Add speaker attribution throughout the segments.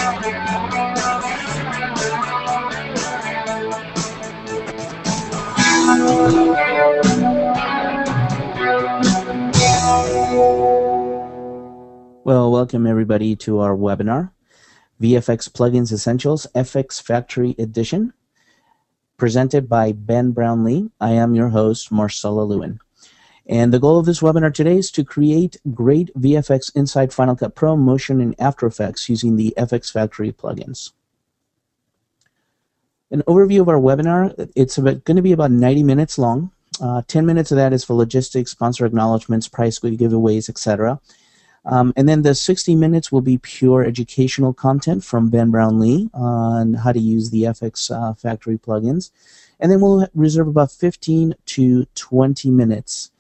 Speaker 1: Well, welcome everybody to our webinar, VFX Plugins Essentials FxFactory Edition, presented by Ben Brownlee. I am your host, Marcelo Lewin. And the goal of this webinar today is to create great VFX inside Final Cut Pro, Motion, and After Effects using the FxFactory plugins. An overview of our webinar, it's going to be about 90 minutes long. 10 minutes of that is for logistics, sponsor acknowledgments, price giveaways, etc. And then the 60 minutes will be pure educational content from Ben Brownlee on how to use the FxFactory plugins. And then we'll reserve about 15 to 20 minutes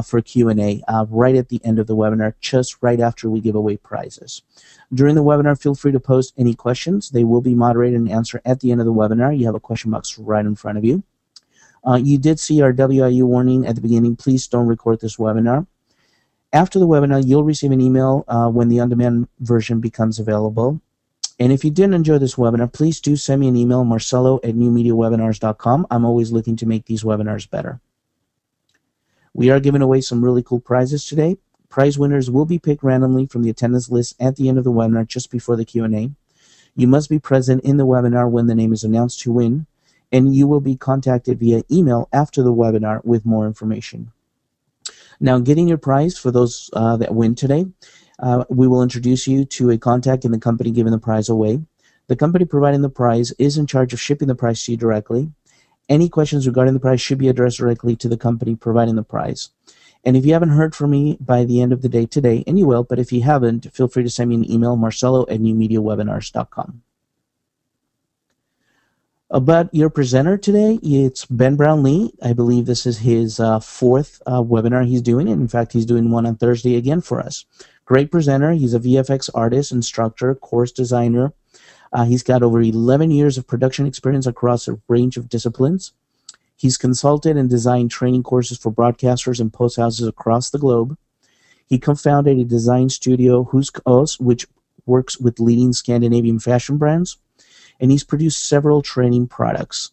Speaker 1: for Q&A right at the end of the webinar, just right after we give away prizes. During the webinar, feel free to post any questions. They will be moderated and answered at the end of the webinar. You have a question box right in front of you. You did see our WIU warning at the beginning. Please don't record this webinar. After the webinar, you'll receive an email when the on-demand version becomes available. And if you didn't enjoy this webinar, please do send me an email, marcelo@newmediawebinars.com. I'm always looking to make these webinars better. We are giving away some really cool prizes today. Prize winners will be picked randomly from the attendance list at the end of the webinar, just before the Q&A. You must be present in the webinar when the name is announced to win, and you will be contacted via email after the webinar with more information. Now, getting your prize for those that win today, we will introduce you to a contact in the company giving the prize away. The company providing the prize is in charge of shipping the prize to you directly. Any questions regarding the prize should be addressed directly to the company providing the prize. And if you haven't heard from me by the end of the day today, and you will, but if you haven't, feel free to send me an email, marcelo@newmediawebinars.com. About your presenter today, it's Ben Brownlee. I believe this is his fourth webinar he's doing. And in fact, he's doing one on Thursday again for us. Great presenter. He's a VFX artist, instructor, course designer. He's got over 11 years of production experience across a range of disciplines. He's consulted and designed training courses for broadcasters and post houses across the globe. He co-founded a design studio, which works with leading Scandinavian fashion brands. And he's produced several training products.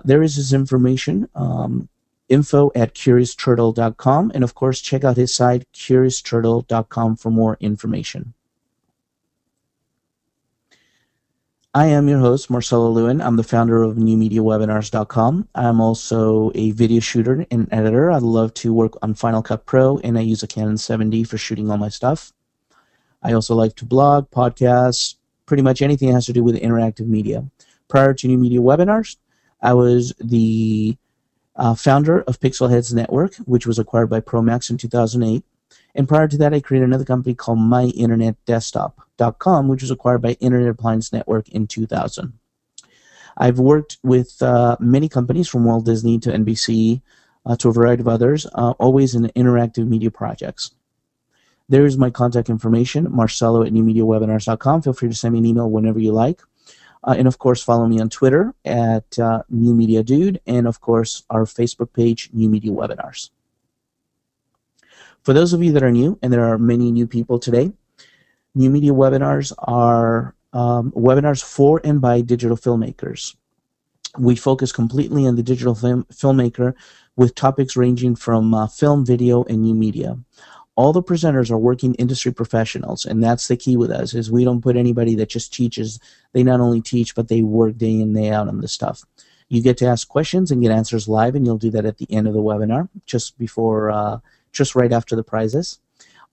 Speaker 1: There is his information, info@curiousturtle.com, and of course check out his site, curiousturtle.com, for more information. I am your host, Marcelo Lewin. I'm the founder of newmediawebinars.com. I'm also a video shooter and editor. I love to work on Final Cut Pro, and I use a Canon 7D for shooting all my stuff. I also like to blog, podcasts, pretty much anything that has to do with interactive media. Prior to New Media Webinars, I was the founder of Pixelheads Network, which was acquired by Promax in 2008. And prior to that, I created another company called MyInternetDesktop.com, which was acquired by Internet Appliance Network in 2000. I've worked with many companies, from Walt Disney to NBC to a variety of others, always in interactive media projects. There's my contact information, marcelo@newmediawebinars.com. Feel free to send me an email whenever you like. And of course, follow me on Twitter at NewMediaDude, and of course, our Facebook page, New Media Webinars. For those of you that are new, and there are many new people today, New Media Webinars are webinars for and by digital filmmakers. We focus completely on the digital filmmaker with topics ranging from film, video, and new media. All the presenters are working industry professionals, and that's the key with us, is we don't put anybody that just teaches. They not only teach, but they work day in, day out on this stuff. You get to ask questions and get answers live, and you'll do that at the end of the webinar, just right after the prizes.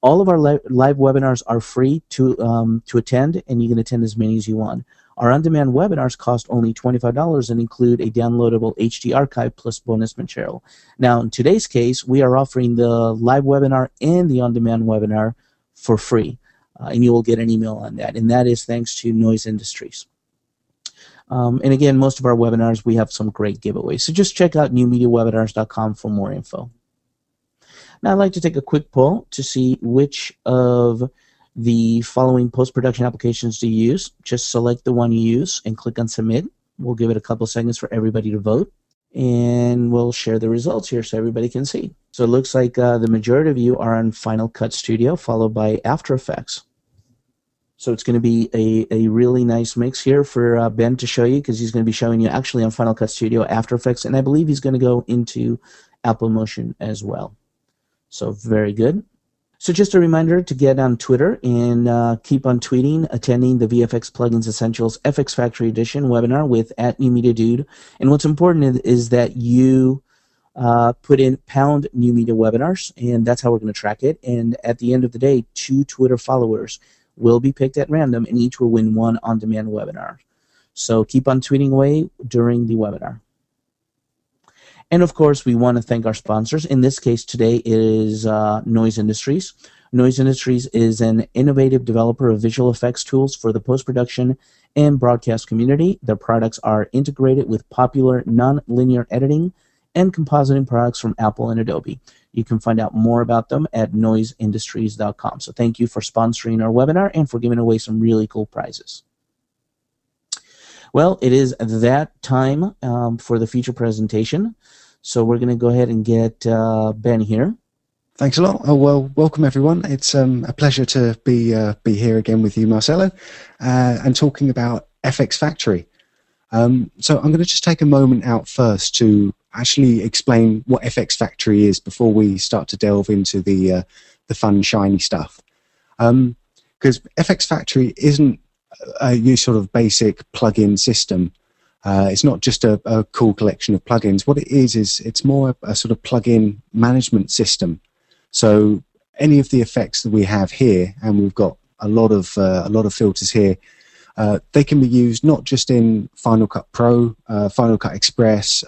Speaker 1: All of our live webinars are free to attend, and you can attend as many as you want. Our on-demand webinars cost only $25 and include a downloadable HD archive plus bonus material. Now, in today's case, we are offering the live webinar and the on-demand webinar for free, and you will get an email on that, and that is thanks to Noise Industries. And again, most of our webinars, we have some great giveaways. So just check out newmediawebinars.com for more info. Now, I'd like to take a quick poll to see which of the following post-production applications do you use. Just select the one you use and click on Submit. We'll give it a couple seconds for everybody to vote, and we'll share the results here so everybody can see. So it looks like the majority of you are on Final Cut Studio, followed by After Effects. So it's going to be a really nice mix here for Ben to show you, because he's going to be showing you actually on Final Cut Studio, After Effects, and I believe he's going to go into Apple Motion as well. So very good. So just a reminder to get on Twitter and keep on tweeting, attending the VFX Plugins Essentials FxFactory Edition webinar with @NewMediaDude. And what's important is that you put in #NewMediaWebinars, and that's how we're going to track it. And at the end of the day, 2 Twitter followers will be picked at random, and each will win 1 on-demand webinar. So keep on tweeting away during the webinar. And of course, we want to thank our sponsors. In this case today is Noise Industries. Noise Industries is an innovative developer of visual effects tools for the post-production and broadcast community. Their products are integrated with popular non-linear editing and compositing products from Apple and Adobe. You can find out more about them at noiseindustries.com. So thank you for sponsoring our webinar and for giving away some really cool prizes. Well, it is that time for the feature presentation. So we're going to go ahead and get Ben here.
Speaker 2: Thanks a lot. Oh, well, welcome everyone. It's a pleasure to be here again with you, Marcelo, and talking about FxFactory. So I'm going to just take a moment out first to actually explain what FxFactory is before we start to delve into the fun, shiny stuff. Because FxFactory isn't a sort of basic plug-in system. It's not just a cool collection of plugins. What it is it's more a sort of plug-in management system. So any of the effects that we have here, and we've got a lot of filters here, they can be used not just in Final Cut Pro, Final Cut Express,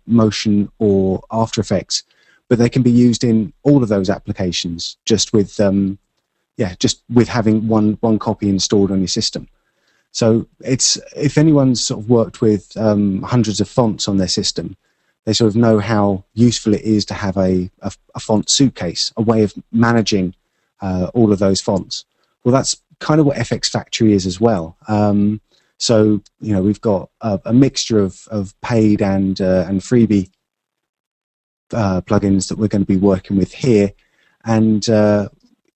Speaker 2: Motion, or After Effects, but they can be used in all of those applications just with having one copy installed on your system. So it's, if anyone's sort of worked with hundreds of fonts on their system, they sort of know how useful it is to have a font suitcase, a way of managing all of those fonts. Well, that's kind of what FxFactory is as well. So we've got a mixture of paid and freebie plugins that we're going to be working with here, and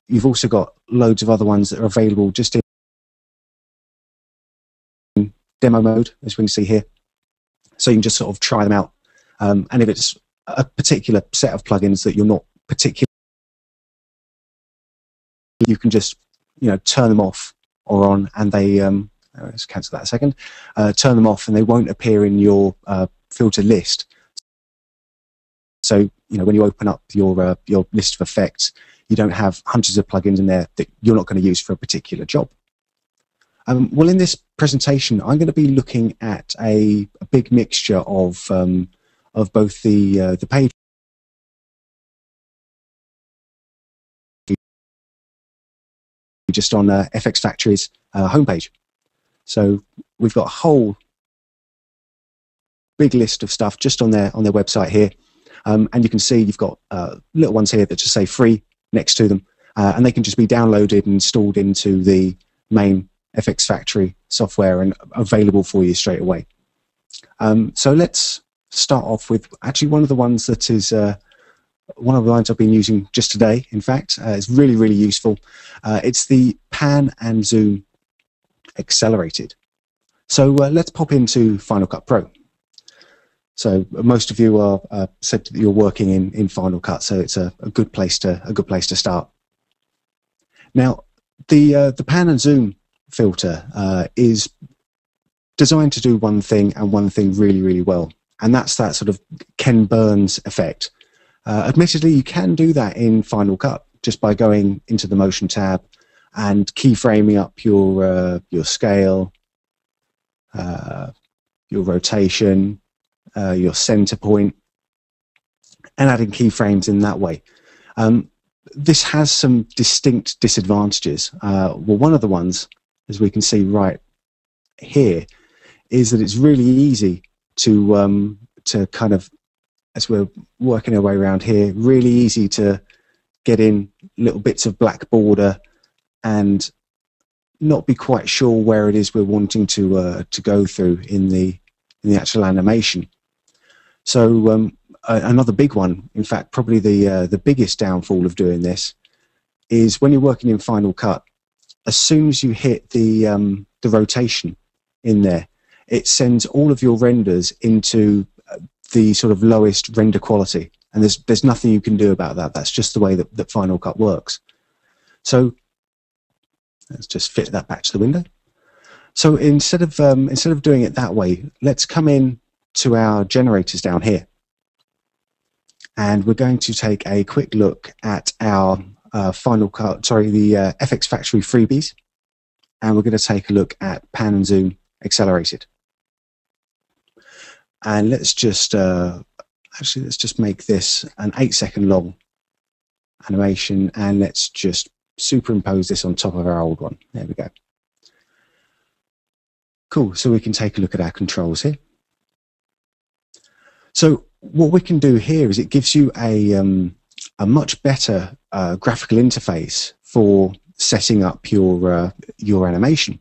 Speaker 2: you've also got loads of other ones that are available just in demo mode, as we can see here. So you can just sort of try them out, and if it's a particular set of plugins that you're not particularly, you can just turn them off or on, and they let's cancel that a second. Turn them off, and they won't appear in your filter list. So when you open up your list of effects, you don't have hundreds of plugins in there that you're not going to use for a particular job. Well, in this presentation, I'm going to be looking at a big mixture of both the paid just on FxFactory's homepage. So we've got a whole big list of stuff just on their website here, and you can see you've got little ones here that just say free next to them, and they can just be downloaded and installed into the main FxFactory software and available for you straight away. So let's start off with actually one of the ones that is one of the lines I've been using just today. In fact, it's really, really useful. It's the Pan and Zoom Accelerated. So let's pop into Final Cut Pro. So most of you are said that you're working in Final Cut, so it's a good place to start. Now, the Pan and Zoom filter is designed to do one thing, and one thing really, really well, and that's that sort of Ken Burns effect. Admittedly, you can do that in Final Cut just by going into the Motion tab and keyframing up your scale, your rotation, your center point, and adding keyframes in that way. This has some distinct disadvantages. Well, one of the ones, as we can see right here, is that it's really easy to kind of, as we're working our way around here, really easy to get in little bits of black border and not be quite sure where it is we're wanting to go through in the actual animation. So another big one, in fact, probably the biggest downfall of doing this, is when you're working in Final Cut, as soon as you hit the rotation in there, it sends all of your renders into the sort of lowest render quality, and there's nothing you can do about that. That's just the way that Final Cut works. So let's just fit that back to the window. So instead of doing it that way, let's come in to our generators down here, and we're going to take a quick look at our Final Cut, sorry, the FxFactory freebies, and we're going to take a look at pan and zoom accelerated. And let's just actually let's just make this an 8-second long animation, and let's just superimpose this on top of our old one. There we go. Cool. So we can take a look at our controls here. So what we can do here is it gives you a much better graphical interface for setting up your animation.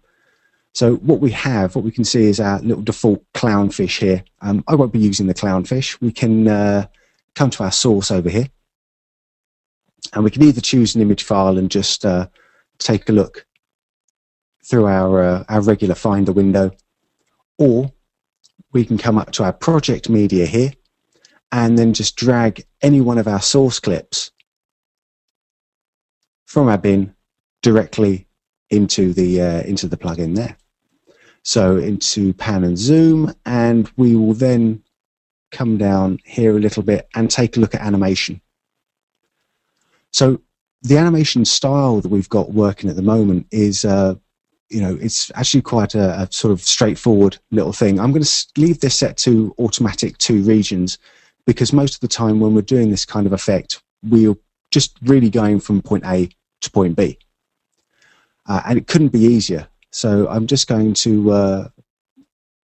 Speaker 2: So what we can see is our little default clownfish here. I won't be using the clownfish. We can come to our source over here, and we can either choose an image file and just take a look through our regular Finder window, or we can come up to our project media here and then just drag any one of our source clips from our bin directly into the plugin there. So into pan and zoom, and we will then come down here a little bit and take a look at animation. So the animation style that we've got working at the moment is, it's actually quite a sort of straightforward little thing. I'm going to leave this set to automatic 2 regions, because most of the time when we're doing this kind of effect, we're just really going from point A to point B. And it couldn't be easier. So I'm just going to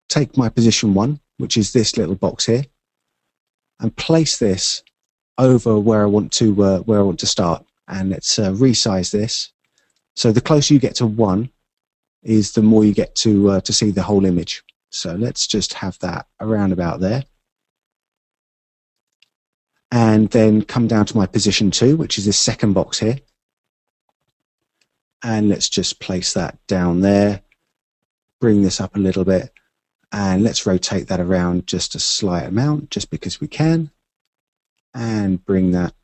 Speaker 2: take my position 1, which is this little box here, and place this over where I want to start. And let's resize this. So the closer you get to 1 is the more you get to see the whole image. So let's just have that around about there. And then come down to my position 2, which is this second box here. And let's just place that down there, bring this up a little bit, and let's rotate that around just a slight amount, just because we can, and bring that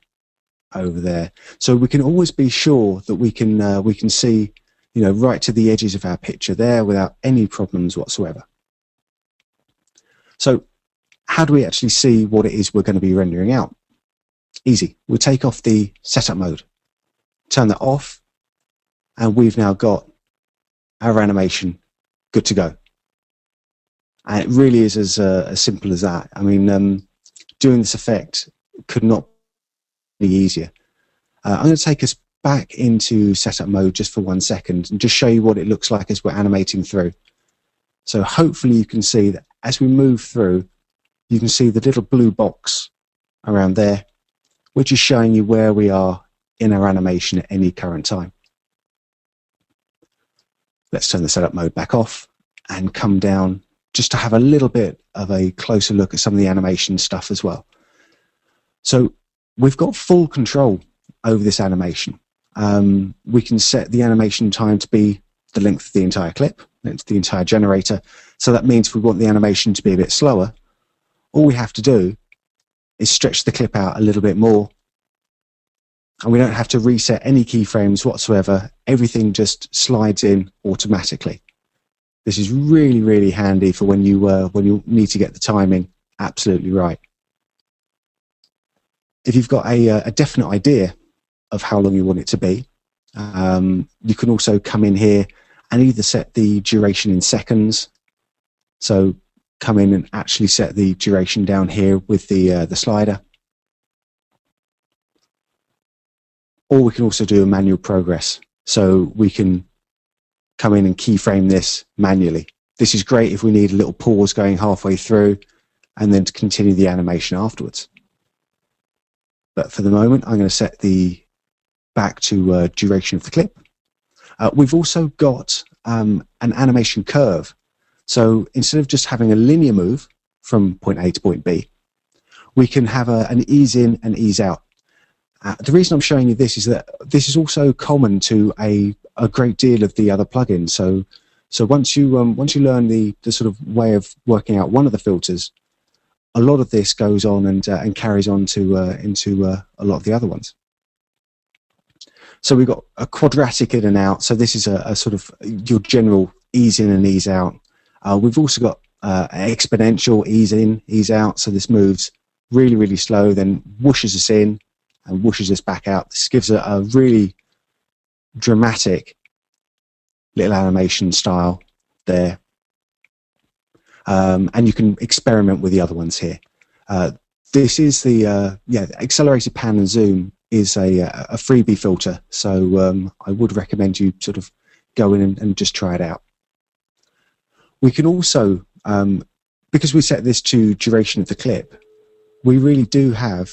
Speaker 2: over there. So we can always be sure that we can see, right to the edges of our picture there without any problems whatsoever. So how do we actually see what it is we're going to be rendering out? Easy. We'll take off the setup mode, turn that off, and we've now got our animation good to go. And it really is as simple as that. I mean, doing this effect could not be easier. I'm going to take us back into setup mode just for 1 second and just show you what it looks like as we're animating through. So hopefully you can see that as we move through, you can see the little blue box around there, which is showing you where we are in our animation at any current time. Let's turn the setup mode back off and come down just to have a little bit of a closer look at some of the animation stuff as well. So we've got full control over this animation. We can set the animation time to be the length of the entire clip, it's the entire generator. So that means if we want the animation to be a bit slower, all we have to do is stretch the clip out a little bit more, and we don't have to reset any keyframes whatsoever. Everything just slides in automatically. This is really, really handy for when you need to get the timing absolutely right. If you've got a definite idea of how long you want it to be, you can also come in here and either set the duration in seconds. So come in and actually set the duration down here with the slider. Or we can also do a manual progress. So we can come in and keyframe this manually. This is great if we need a little pause going halfway through and then to continue the animation afterwards. But for the moment, I'm going to set the back to duration of the clip. We've also got an animation curve. So instead of just having a linear move from point A to point B, we can have an ease in and ease out. The reason I'm showing you this is that this is also common to a a great deal of the other plugins. So once you learn the sort of way of working out one of the filters, a lot of this goes on and carries on to into a lot of the other ones. So we've got a quadratic in and out. So this is a sort of your general ease in and ease out. We've also got exponential ease in, ease out. So this moves really, really slow, then whooshes us in and whooshes us back out. This gives a really dramatic little animation style there. And you can experiment with the other ones here. This is the accelerated pan and zoom is a freebie filter, so I would recommend you sort of go in and just try it out. We can also, because we set this to duration of the clip, we really do have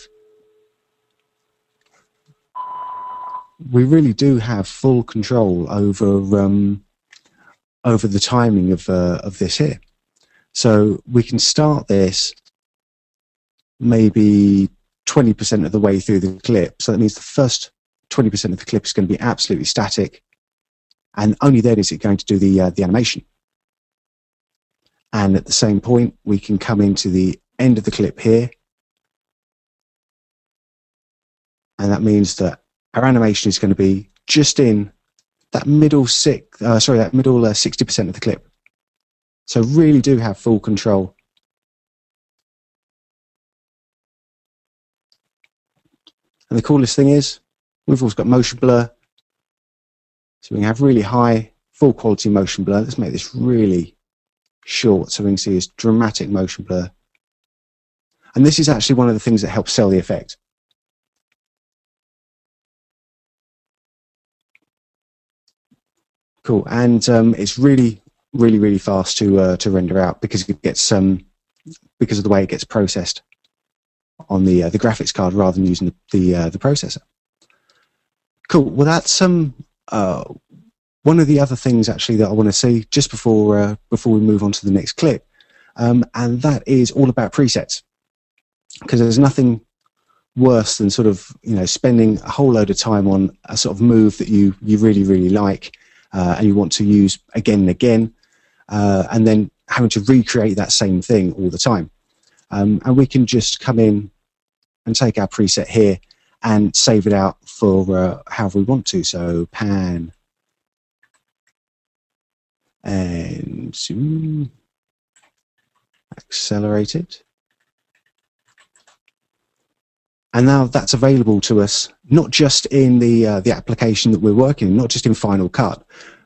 Speaker 2: full control over over the timing of this here. So we can start this maybe 20% of the way through the clip. So that means the first 20% of the clip is going to be absolutely static, and only then is it going to do the animation. And at the same point, we can come into the end of the clip here, and that means that our animation is going to be just in that middle 60% of the clip. So really do have full control. And the coolest thing is, we've also got motion blur. So we can have really high, full quality motion blur. Let's make this really short so we can see this dramatic motion blur. And this is actually one of the things that helps sell the effect. Cool, and it's really fast to render out because it gets because of the way it gets processed on the graphics card rather than using the processor. Cool. Well, that's one of the other things actually that I want to see just before we move on to the next clip, and that is all about presets, because there's nothing worse than sort of spending a whole load of time on a sort of move that you really like. And you want to use again and again, and then having to recreate that same thing all the time. And we can just come in and take our preset here and save it out for however we want to. So pan and zoom, accelerate it. And now that's available to us, not just in the application that we're working in, not just in Final Cut,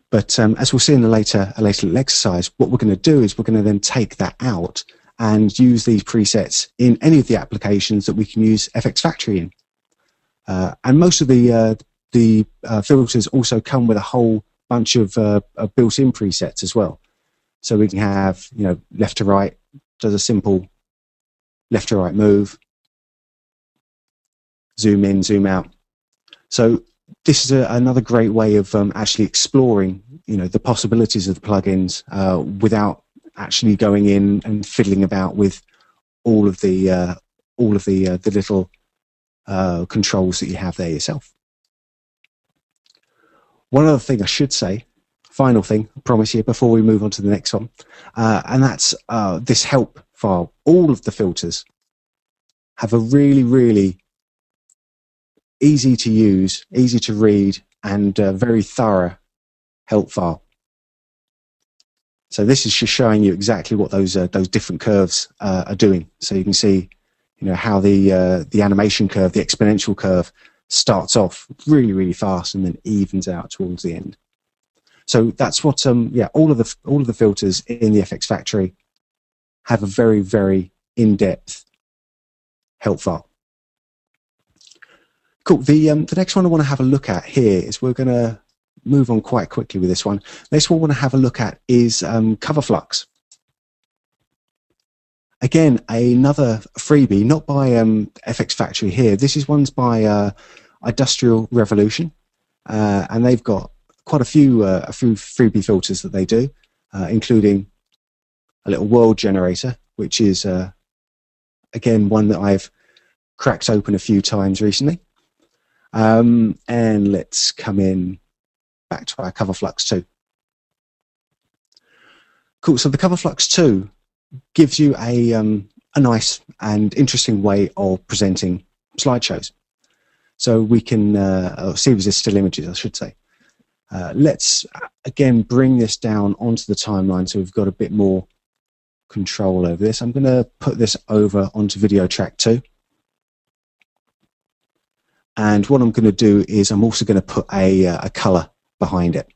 Speaker 2: but as we'll see in a later little exercise, what we're going to do is we're going to then take that out and use these presets in any of the applications that we can use FxFactory in. And most of the filters also come with a whole bunch of built-in presets as well. So we can have, left to right, does a simple left to right move, zoom in, zoom out. So this is another great way of actually exploring, the possibilities of the plugins without actually going in and fiddling about with all of the little controls that you have there yourself. One other thing I should say, final thing, I promise you, before we move on to the next one, and that's this help file. All of the filters have a really easy to use, easy to read, and very thorough help file. So this is just showing you exactly what those different curves are doing. So you can see, how the animation curve, the exponential curve, starts off really fast and then evens out towards the end. So that's what all of the filters in the FxFactory have a very in-depth help file. Cool. The next one I want to have a look at here is, we're going to move on quite quickly with this one. Next one I want to have a look at is cover flux. Again, another freebie, not by FxFactory here. This is one's by Industrial Revolution, and they've got quite a few freebie filters that they do, including a little world generator, which is again one that I've cracked open a few times recently. And let's come in back to our cover flux 2. Cool. So the cover flux 2 gives you a nice and interesting way of presenting slideshows. So we can, series of still images, I should say. Let's again bring this down onto the timeline so we've got a bit more control over this. I'm going to put this over onto video track 2. And what I'm going to do is I'm also going to put a color behind it.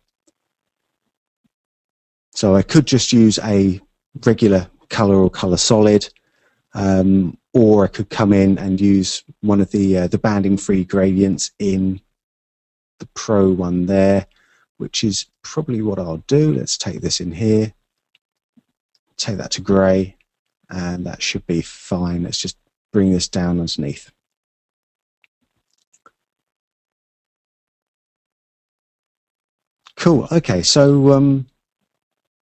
Speaker 2: So I could just use a regular color or color solid, or I could come in and use one of the banding free gradients in the Pro one there, which is probably what I'll do. Let's take this in here, take that to gray, and that should be fine. Let's just bring this down underneath. Cool. Okay, so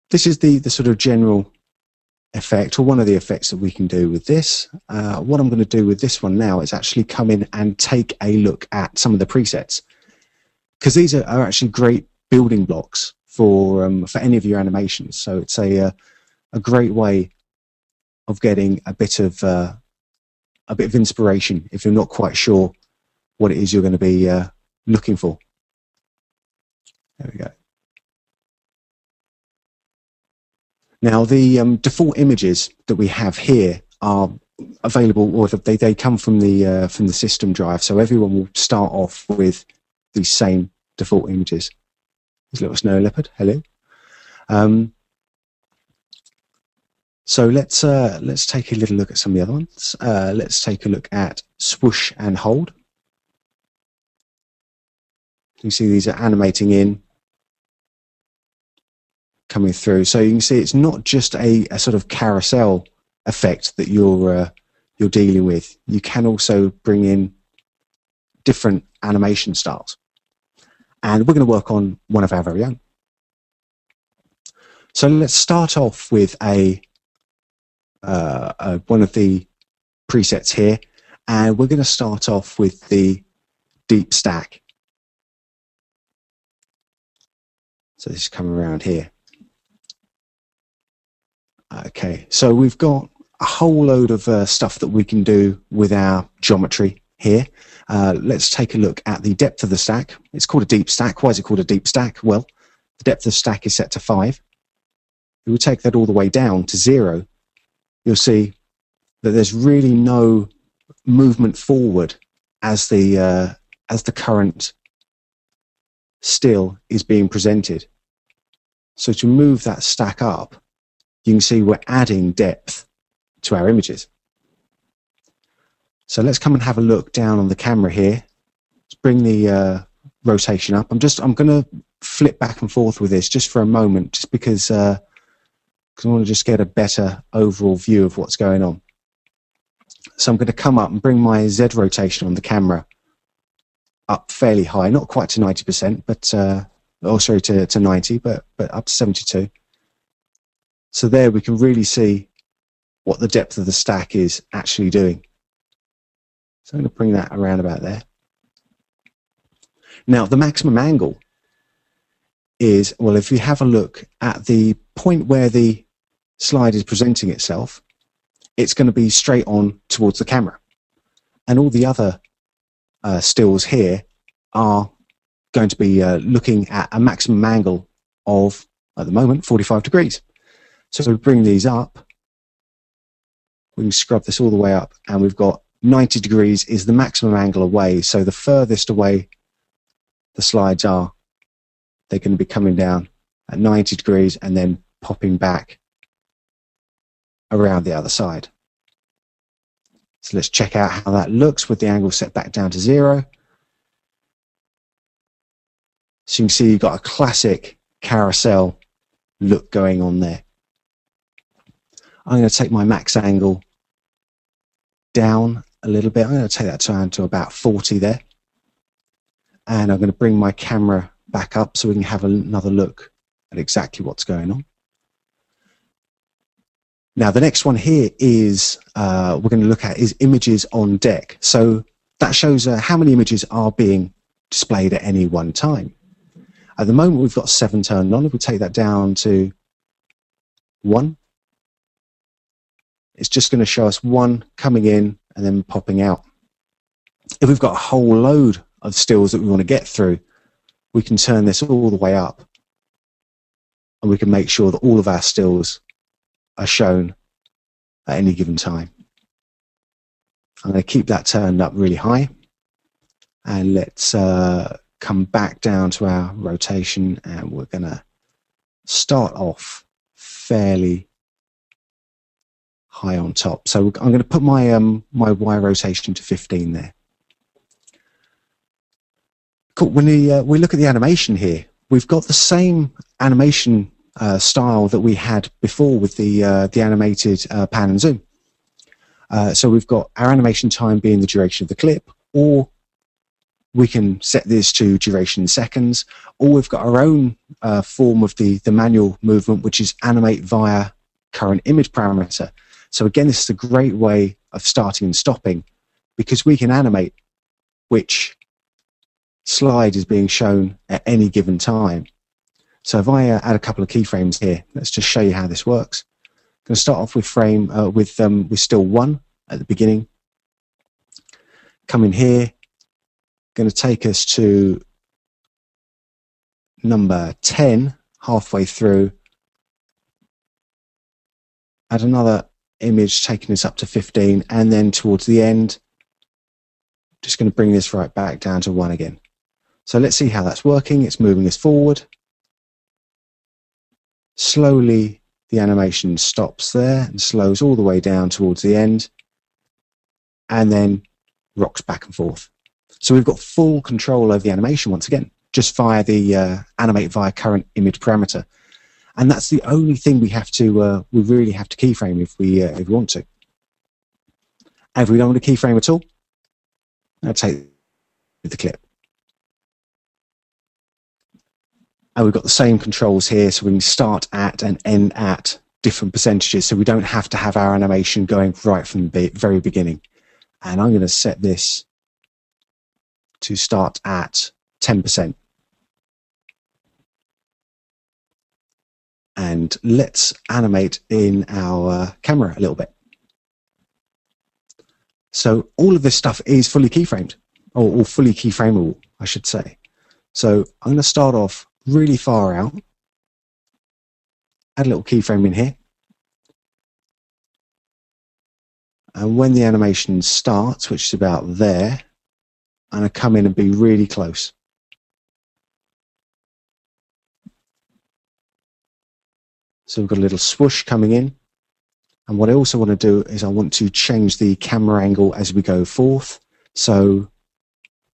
Speaker 2: this is the sort of general effect, or one of the effects that we can do with this. What I'm going to do with this one now is actually come in and take a look at some of the presets, because these are actually great building blocks for any of your animations. So it's a great way of getting a bit of inspiration if you're not quite sure what it is you're going to be looking for. There we go. Now the default images that we have here are available, or they come from the system drive. So everyone will start off with these same default images. There's a little snow leopard. Hello. So let's take a little look at some of the other ones. Let's take a look at swoosh and hold. You can see these are animating in, coming through. So you can see it's not just a sort of carousel effect that you're dealing with. You can also bring in different animation styles. And we're going to work on one of our very own. So let's start off with one of the presets here, and we're going to start off with the deep stack. So this is coming around here. Okay, so we've got a whole load of stuff that we can do with our geometry here. Let's take a look at the depth of the stack. It's called a deep stack. Why is it called a deep stack? Well, the depth of the stack is set to 5. If we take that all the way down to 0, you'll see that there's really no movement forward as the current still is being presented. So to move that stack up, you can see we're adding depth to our images. So let's come and have a look down on the camera here. Let's bring the rotation up. I'm going to flip back and forth with this just for a moment, just because I want to just get a better overall view of what's going on. So I'm going to come up and bring my Z rotation on the camera up fairly high, not quite to 90%, but to 90, but up to 72. So there we can really see what the depth of the stack is actually doing. So I'm going to bring that around about there. Now the maximum angle is, well, if you have a look at the point where the slide is presenting itself, it's going to be straight on towards the camera. And all the other stills here are going to be looking at a maximum angle of, at the moment, 45 degrees. So we bring these up, we can scrub this all the way up, and we've got 90 degrees is the maximum angle away. So the furthest away the slides are, they're going to be coming down at 90 degrees and then popping back around the other side. So let's check out how that looks with the angle set back down to 0. So you can see you've got a classic carousel look going on there. I'm going to take my max angle down a little bit. I'm going to take that down to about 40 there. And I'm going to bring my camera back up so we can have another look at exactly what's going on. Now the next one here is, we're going to look at is images on deck. So that shows how many images are being displayed at any one time. At the moment, we've got 7 turned on. If we take that down to 1, it's just going to show us 1 coming in and then popping out. If we've got a whole load of stills that we want to get through, we can turn this all the way up, and we can make sure that all of our stills are shown at any given time. I'm going to keep that turned up really high, and let's come back down to our rotation, and we're going to start off fairly high on top. So I'm going to put my my Y rotation to 15 there. Cool. When we look at the animation here, we've got the same animation style that we had before with the animated pan and zoom. So we've got our animation time being the duration of the clip, or we can set this to duration in seconds, or we've got our own form of the manual movement, which is animate via current image parameter. So again, this is a great way of starting and stopping, because we can animate which slide is being shown at any given time. So if I add a couple of keyframes here, let's just show you how this works. I'm going to start off with with still 1 at the beginning. Come in here, going to take us to number 10 halfway through. Add another image taking us up to 15, and then towards the end, just going to bring this right back down to 1 again. So let's see how that's working. It's moving us forward. Slowly, the animation stops there and slows all the way down towards the end, and then rocks back and forth. So we've got full control over the animation once again, just via the animate via current image parameter. And that's the only thing we have to, we really have to keyframe if we want to. And if we don't want to keyframe at all, I'll take the clip. And we've got the same controls here, so we can start at and end at different percentages, so we don't have to have our animation going right from the very beginning. And I'm going to set this to start at 10%. And let's animate in our camera a little bit. So all of this stuff is fully keyframed, or fully keyframeable, I should say. So I'm going to start off really far out, add a little keyframe in here, and when the animation starts, which is about there, I'm going to come in and be really close. So we've got a little swoosh coming in, and what I also want to do is I want to change the camera angle as we go forth. So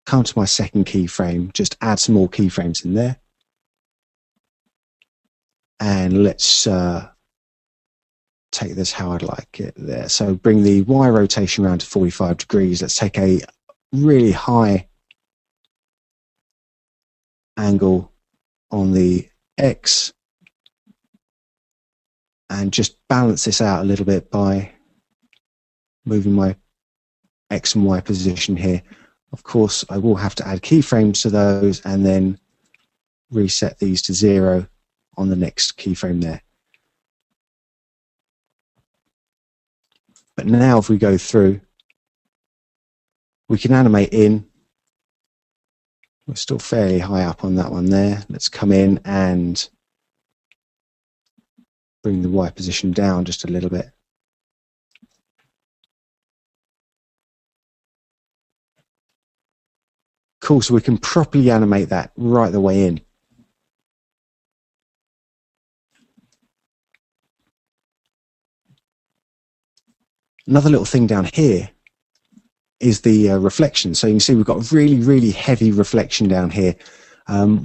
Speaker 2: come to my second keyframe, just add some more keyframes in there. And let's take this how I'd like it there. So bring the Y rotation around to 45 degrees. Let's take a really high angle on the X and just balance this out a little bit by moving my X and Y position here. Of course, I will have to add keyframes to those and then reset these to 0 on the next keyframe there. But now if we go through, we can animate in. We're still fairly high up on that one there. Let's come in and bring the Y position down just a little bit. Cool, so we can properly animate that right the way in. Another little thing down here is the reflection. So you can see we've got really, really heavy reflection down here,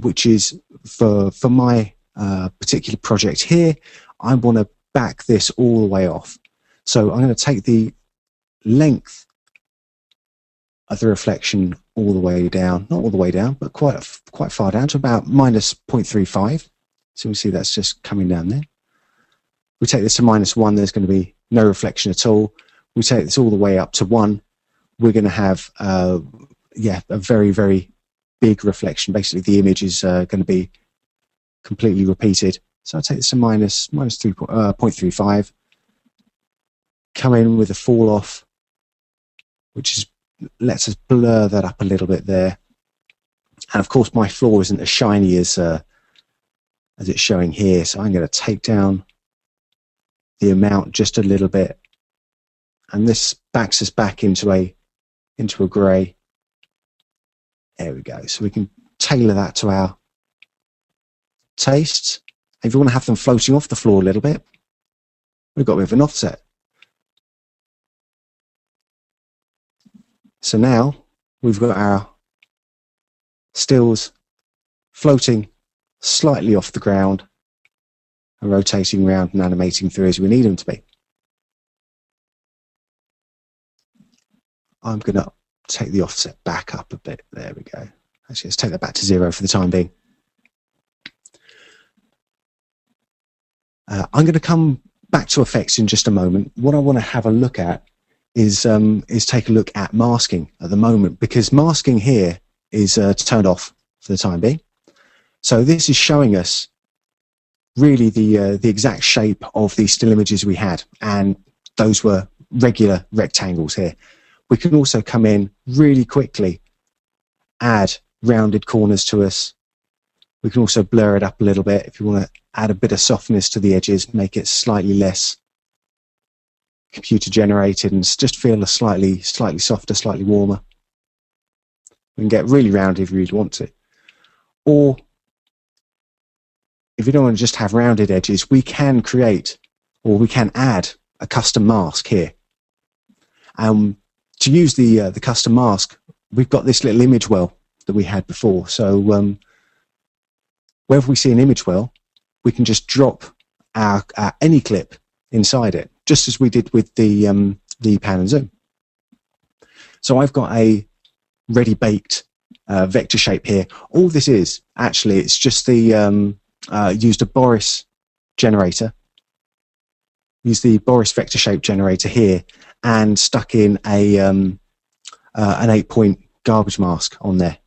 Speaker 2: which is for my particular project here, I want to back this all the way off. So I'm going to take the length of the reflection all the way down, not all the way down, but quite far down to about minus 0.35. So we see that's just coming down there. We take this to -1, there's going to be no reflection at all. We take this all the way up to 1, we're going to have a very, very big reflection. Basically, the image is going to be completely repeated. So I'll take this to minus 0.35, come in with a fall off, which lets us blur that up a little bit there. And of course my floor isn't as shiny as it's showing here, so I'm going to take down the amount just a little bit, and this backs us back into a grey. There we go. So we can tailor that to our tastes. If you want to have them floating off the floor a little bit, we've got a bit of an offset. So now we've got our stills floating slightly off the ground and rotating around and animating through as we need them to be. I'm going to take the offset back up a bit. There we go. Actually, let's take that back to 0 for the time being. I'm going to come back to effects in just a moment. What I want to have a look at is take a look at masking at the moment, because masking here is turned off for the time being. So this is showing us really the exact shape of the still images we had, and those were regular rectangles here. We can also come in really quickly, add rounded corners to us. We can also blur it up a little bit if you want to add a bit of softness to the edges, make it slightly less computer generated and just feel a slightly softer, slightly warmer. We can get really rounded if you really want to. Or if you don't want to just have rounded edges, we can create, or we can add a custom mask here. To use the custom mask, we've got this little image well that we had before. So wherever we see an image well, we can just drop our any clip inside it, just as we did with the pan and zoom. So I've got a ready baked vector shape here. All this is actually, it's just the used a Boris generator, used the Boris vector shape generator here, and stuck in an 8-point garbage mask on there,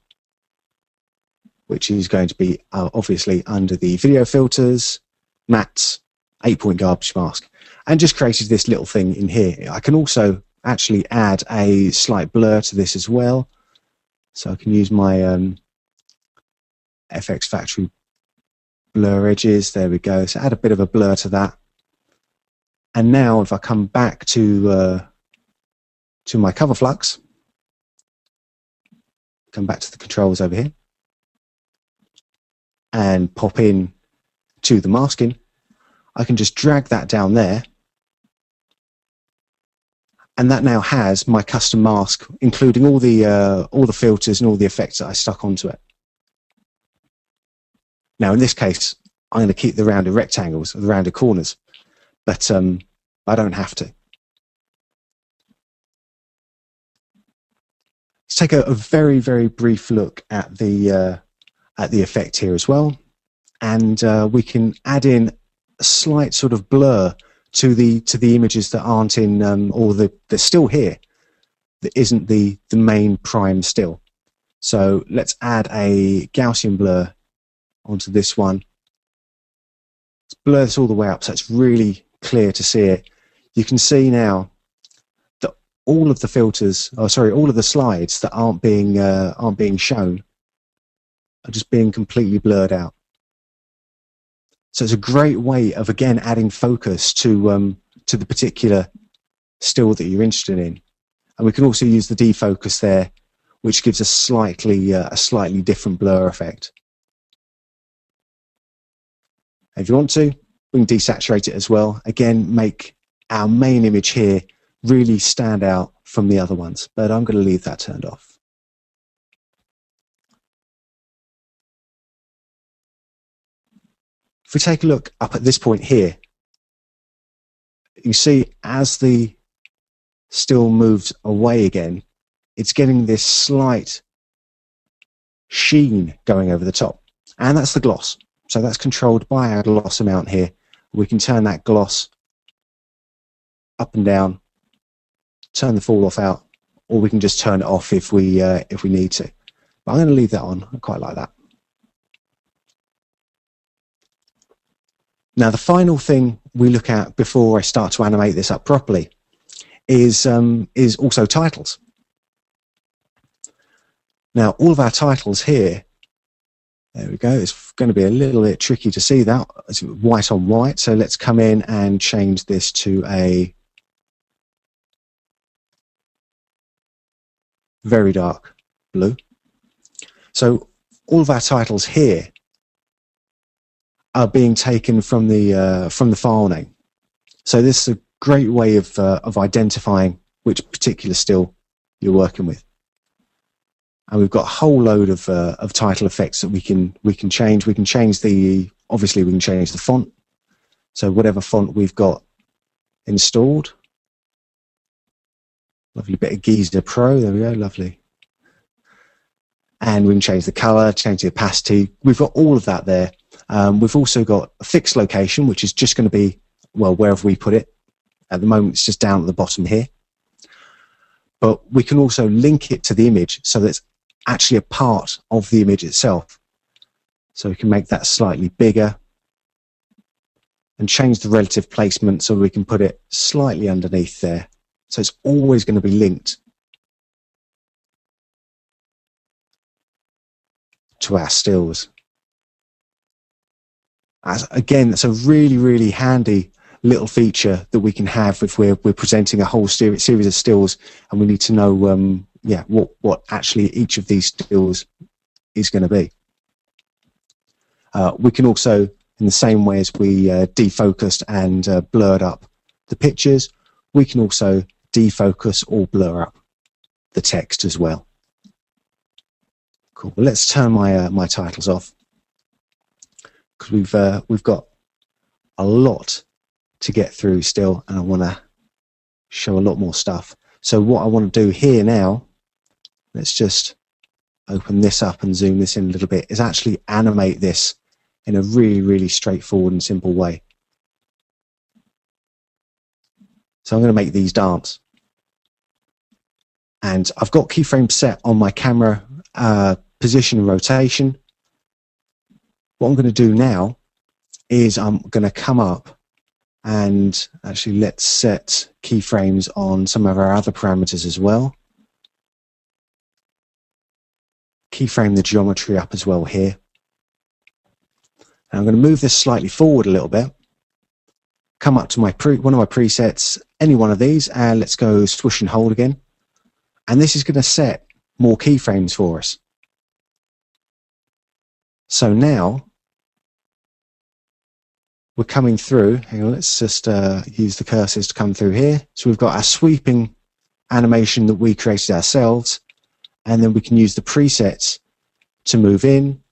Speaker 2: which is going to be obviously under the video filters, mattes, 8-point garbage mask, and just created this little thing in here. I can also actually add a slight blur to this as well. So I can use my FxFactory blur edges. There we go. So add a bit of a blur to that. And now if I come back to my cover flux, come back to the controls over here, and pop in to the masking, I can just drag that down there, and that now has my custom mask, including all the filters and all the effects that I stuck onto it. Now in this case, I'm going to keep the rounded rectangles, the rounded corners, but I don't have to. Let's take a very, very brief look at the effect here as well, and we can add in a slight sort of blur to the images that aren't in or they're still here, that isn't the main prime still. So let's add a Gaussian blur onto this one. Let's blur this all the way up so it's really clear to see it. You can see now that all of the filters, all of the slides that aren't being shown are just being completely blurred out. So it's a great way of, again, adding focus to the particular still that you're interested in. And we can also use the defocus there, which gives a slightly different blur effect. If you want to, we can desaturate it as well. Again, make our main image here really stand out from the other ones, but I'm going to leave that turned off. If we take a look up at this point here, you see as the still moves away again, it's getting this slight sheen going over the top, and that's the gloss. So that's controlled by our gloss amount here. We can turn that gloss up and down, turn the fall off out, or we can just turn it off if we need to. But I'm going to leave that on. I quite like that. Now, the final thing we look at before I start to animate this up properly is also titles. Now, all of our titles here, there we go, it's going to be a little bit tricky to see that. It's white on white, so let's come in and change this to a very dark blue. So all of our titles here are being taken from the file name. So this is a great way of identifying which particular still you're working with. And we've got a whole load of title effects that we can change. We can change obviously we can change the font. So whatever font we've got installed. Lovely bit of Giza Pro, there we go, lovely. And we can change the color, change the opacity. We've got all of that there. We've also got a fixed location, which is just going to be, well, wherever we put it. At the moment, it's just down at the bottom here. But we can also link it to the image so that it's actually a part of the image itself. So we can make that slightly bigger and change the relative placement so we can put it slightly underneath there. So it's always going to be linked to our stills. Again, that's a really, really handy little feature that we can have if we're presenting a whole series of stills and we need to know yeah, what actually each of these stills is going to be. We can also, in the same way as we defocused and blurred up the pictures, we can also defocus or blur up the text as well. Cool. Well, let's turn my titles off because we've got a lot to get through still, and I want to show a lot more stuff. So what I want to do here now, let's just open this up and zoom this in a little bit, is actually animate this in a really, really straightforward and simple way. So I'm going to make these dance. And I've got keyframes set on my camera position and rotation. What I'm going to do now is I'm going to come up and actually let's set keyframes on some of our other parameters as well. Keyframe the geometry up as well here. And I'm going to move this slightly forward a little bit. Come up to my one of my presets, any one of these, and let's go swoosh and hold again. And this is going to set more keyframes for us. So now we're coming through. Hang on, let's just use the cursors to come through here. So we've got our sweeping animation that we created ourselves, and then we can use the presets to move in.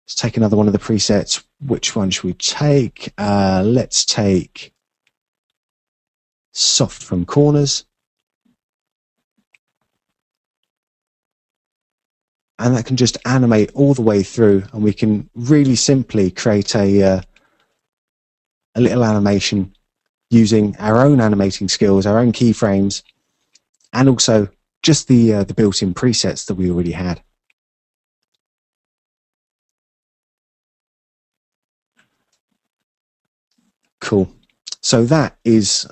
Speaker 2: Let's take another one of the presets. Which one should we take? Let's take soft from corners. And that can just animate all the way through, and we can really simply create a little animation using our own animating skills, our own keyframes, and also just the built-in presets that we already had. Cool. So that is,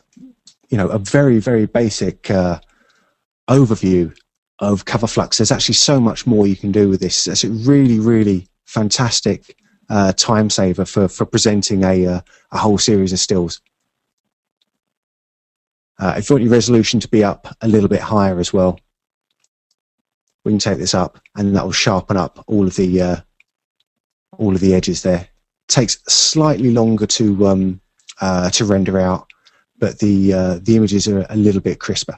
Speaker 2: a very, very basic overview of cover flux. There's actually so much more you can do with this. It's a really, really fantastic time saver for presenting a whole series of stills. If you want your resolution to be up a little bit higher as well, we can take this up, and that will sharpen up all of the edges there. It takes slightly longer to render out, but the images are a little bit crisper.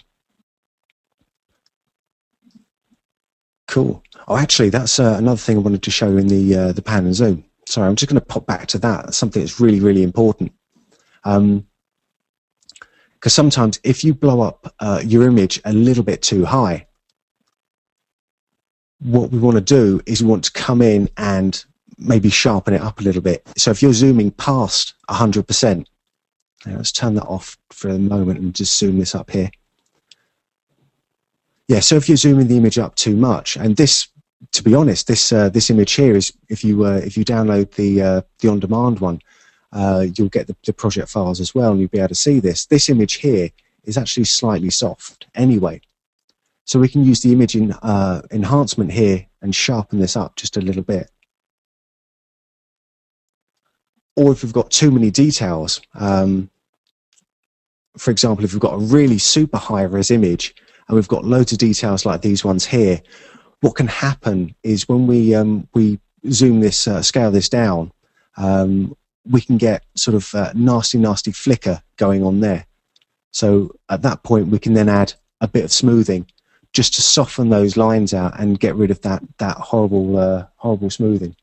Speaker 2: Cool. Oh, actually, that's another thing I wanted to show in the pan and zoom. Sorry, I'm just going to pop back to that. That's something that's really, really important. Because sometimes if you blow up your image a little bit too high, what we want to do is we want to come in and maybe sharpen it up a little bit. So if you're zooming past 100%, let's turn that off for a moment and just zoom this up here. Yeah, so if you're zooming the image up too much, and this, to be honest, this image here is, if you download the on-demand one, you'll get the project files as well, and you'll be able to see this. This image here is actually slightly soft anyway. So we can use the image enhancement here and sharpen this up just a little bit. Or if we've got too many details, for example, if we've got a really super high-res image and we've got loads of details like these ones here, what can happen is when we zoom this, scale this down, we can get sort of nasty flicker going on there. So at that point, we can then add a bit of smoothing just to soften those lines out and get rid of that horrible smoothing.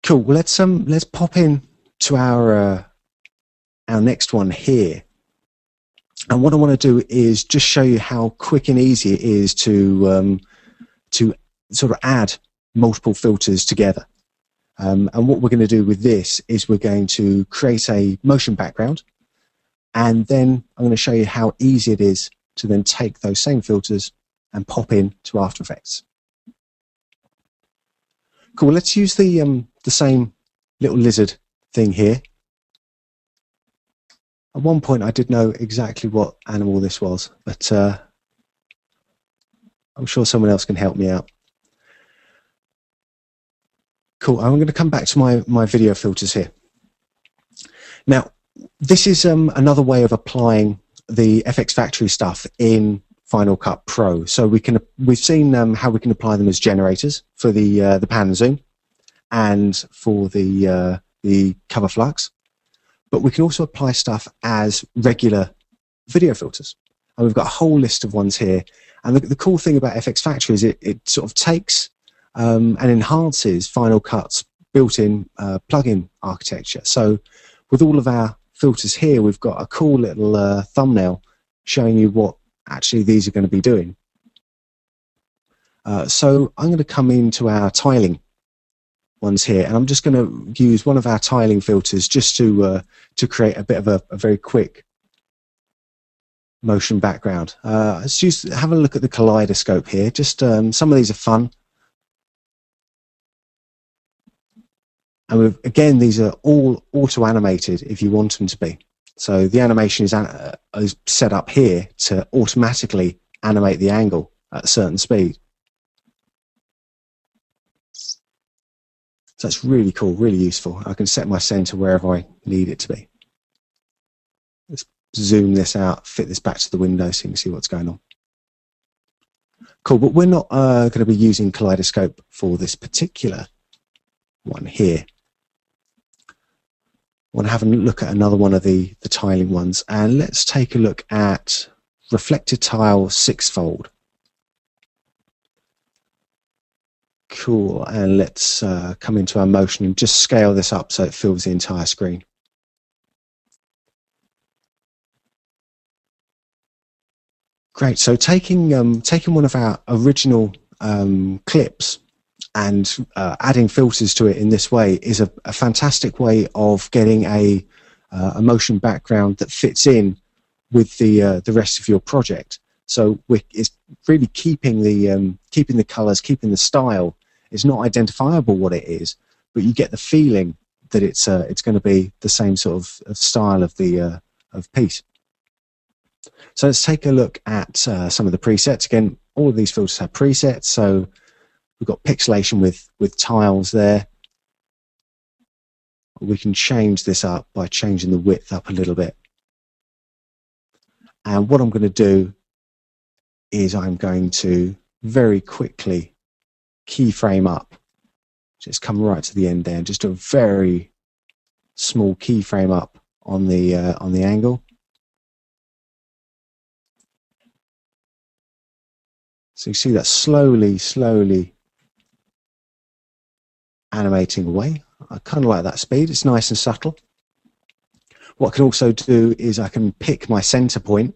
Speaker 2: Cool. Well, let's pop in to our next one here. And what I want to do is just show you how quick and easy it is to sort of add multiple filters together. And what we're going to do with this is we're going to create a motion background, and then I'm going to show you how easy it is to then take those same filters and pop in to After Effects. Cool. Let's use the same little lizard thing here. At one point, I did know exactly what animal this was, but I'm sure someone else can help me out. Cool. I'm going to come back to my video filters here. Now, this is another way of applying the FxFactory stuff in Final Cut Pro. So we've seen how we can apply them as generators for the pan and zoom and for the cover flux. But we can also apply stuff as regular video filters. And we've got a whole list of ones here. And the cool thing about FxFactory is it sort of takes and enhances Final Cut's built-in plugin architecture. So with all of our filters here, we've got a cool little thumbnail showing you what actually these are going to be doing. So I'm going to come into our tiling ones here, and I'm just going to use one of our tiling filters just to create a bit of a very quick motion background. Let's have a look at the kaleidoscope here. Just some of these are fun, and again, these are all auto-animated if you want them to be. So the animation is set up here to automatically animate the angle at a certain speed. So that's really cool, really useful. I can set my center wherever I need it to be. Let's zoom this out, fit this back to the window so you can see what's going on. Cool, but we're not going to be using Kaleidoscope for this particular one here. I want to have a look at another one of the tiling ones, and let's take a look at Reflected Tile 6-fold. Cool, and let's come into our motion and just scale this up so it fills the entire screen. Great, so taking one of our original clips and adding filters to it in this way is a fantastic way of getting a motion background that fits in with the rest of your project. So it's really keeping the colors, keeping the style. It's not identifiable what it is, but you get the feeling that it's going to be the same sort of style of the piece. So let's take a look at some of the presets. Again, all of these filters have presets. So we've got pixelation with tiles there. We can change this up by changing the width up a little bit. And what I'm going to do is I'm going to very quickly keyframe up. Just come right to the end there, just a very small keyframe up on the angle. So you see that slowly animating away. I kind of like that speed. It's nice and subtle. What I can also do is I can pick my center point.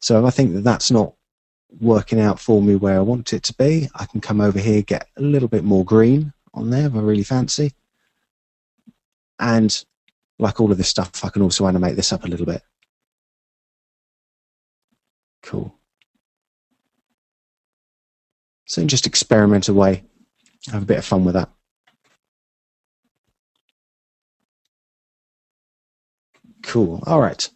Speaker 2: So if I think that that's not working out for me where I want it to be, I can come over here, get a little bit more green on there if I really fancy. And like all of this stuff, I can also animate this up a little bit. Cool. So just experiment away Have a bit of fun with that. Cool. All right.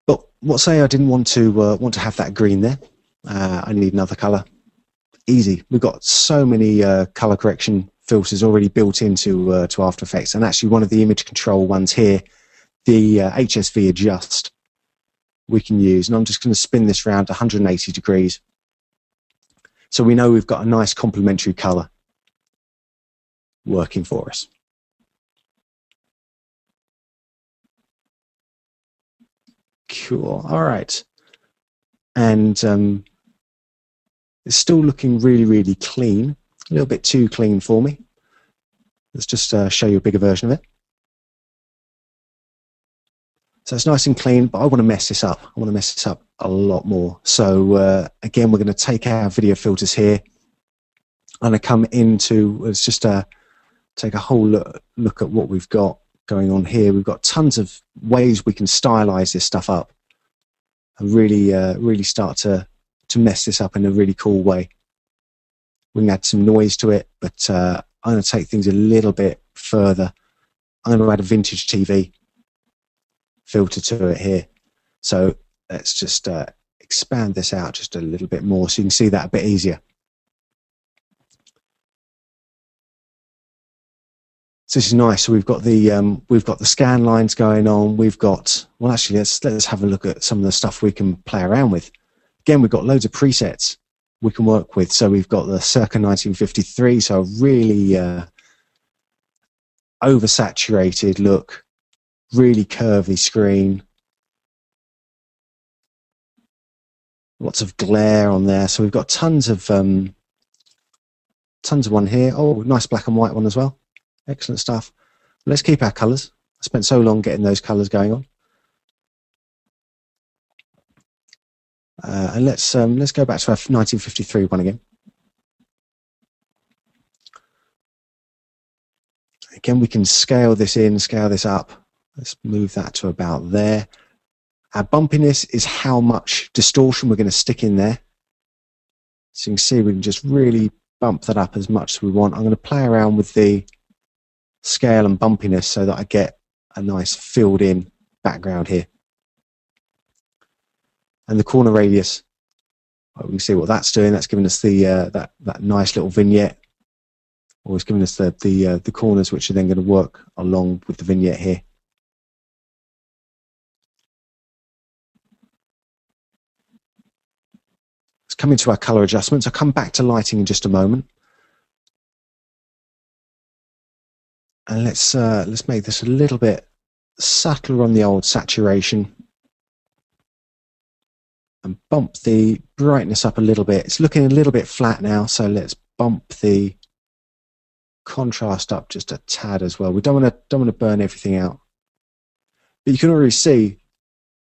Speaker 2: But what say I didn't want to have that green there. I need another color. Easy. We've got so many color correction filters already built into to After Effects, and actually one of the image control ones here, the HSV adjust, we can use. And I'm just going to spin this around 180 degrees, so we know we've got a nice complementary color working for us. Cool. All right. And it's still looking really, really clean. A little bit too clean for me. Let's just show you a bigger version of it. So it's nice and clean, but I want to mess this up. I want to mess this up a lot more. So again, we're going to take our video filters here. I'm going to come into, let's just take a whole look at what we've got going on here. We've got tons of ways we can stylize this stuff up and really, really start to mess this up in a really cool way. We can add some noise to it, but I'm going to take things a little bit further. I'm going to add a vintage TV filter to it here. So let's just expand this out just a little bit more so you can see that a bit easier. So this is nice. So we've got the scan lines going on. We've got, well, actually, let's have a look at some of the stuff we can play around with. Again, we've got loads of presets we can work with. So we've got the circa 1953, so a really oversaturated look, really curvy screen, lots of glare on there. So we've got tons of one here. Oh, nice black and white one as well. Excellent stuff. Let's keep our colours. I spent so long getting those colours going on. And let's go back to our 1953 one again. Again, we can scale this in, scale this up. Let's move that to about there. Our bumpiness is how much distortion we're going to stick in there. So you can see we can just really bump that up as much as we want. I'm going to play around with the scale and bumpiness so that I get a nice filled in background here. And the corner radius, well, we can see what that's doing. That's giving us the that nice little vignette, or it's giving us the corners which are then going to work along with the vignette here. Let's come into our color adjustments. I'll come back to lighting in just a moment. And let's make this a little bit subtler on the old saturation and bump the brightness up a little bit. It's looking a little bit flat now, so let's bump the contrast up just a tad as well. We don't want to burn everything out. But you can already see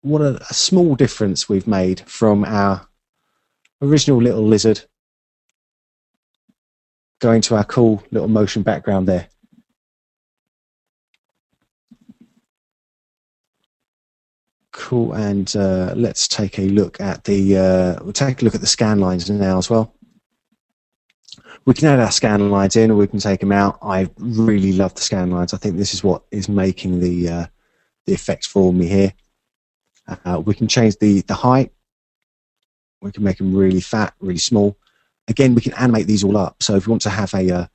Speaker 2: what a small difference we've made from our original little lizard going to our cool little motion background there. Cool, and let's take a look at the scan lines now as well. We can add our scan lines in, or we can take them out. I really love the scan lines. I think this is what is making the effects for me here. We can change the height. We can make them really fat, really small. Again, we can animate these all up. So if we want to have a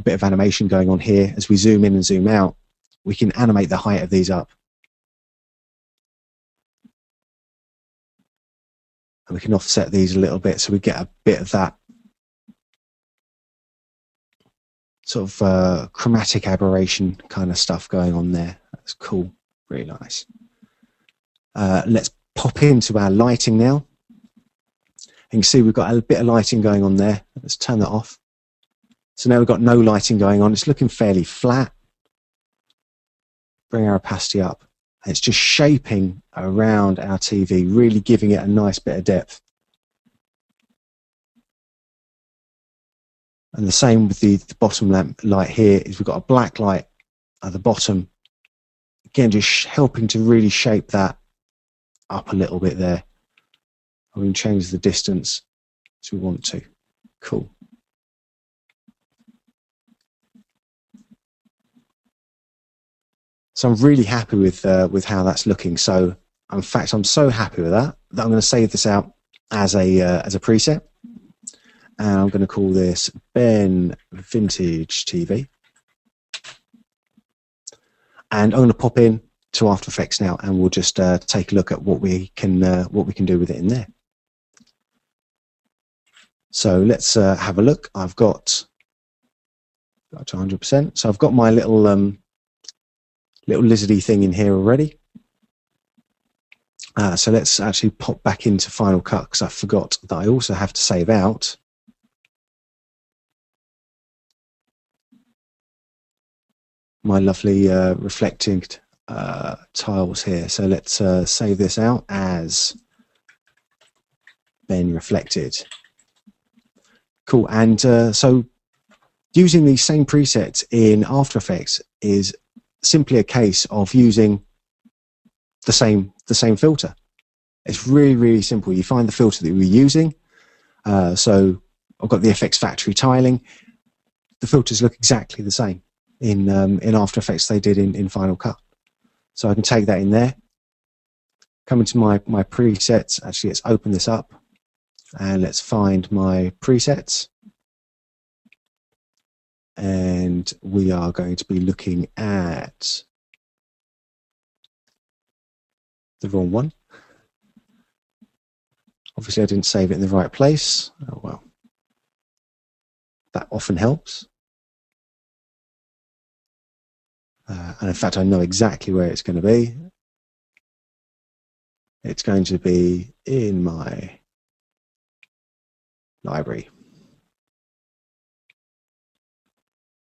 Speaker 2: bit of animation going on here, as we zoom in and zoom out, we can animate the height of these up. And we can offset these a little bit so we get a bit of that sort of chromatic aberration kind of stuff going on there. That's cool, really nice. Let's pop into our lighting now. You can see we've got a bit of lighting going on there. Let's turn that off. So now we've got no lighting going on. It's looking fairly flat. Bring our opacity up. And it's just shaping around our TV, really giving it a nice bit of depth. And the same with the bottom lamp light here, is we've got a black light at the bottom. Again, just helping to really shape that up a little bit there. We can change the distance as we want to. Cool. So I'm really happy with how that's looking. So in fact, I'm so happy with that I'm going to save this out as a preset, and I'm going to call this Ben Vintage TV, and I'm going to pop in to After Effects now, and we'll just take a look at what we can do with it in there. So let's have a look. I've got to 100%. So I've got my little lizardy thing in here already. So let's actually pop back into Final Cut, because I forgot that I also have to save out my lovely reflecting tiles here. So let's save this out as Ben Reflected. Cool. And so using these same presets in After Effects is simply a case of using the same filter. It's really, really simple. You find the filter that we're using. So I've got the FxFactory tiling. The filters look exactly the same in After Effects they did in Final Cut. So I can take that in there, come into my presets. Actually, let's open this up and let's find my presets. And we are going to be looking at the wrong one. Obviously, I didn't save it in the right place. Oh, well. That often helps. And in fact, I know exactly where it's going to be. It's going to be in my library.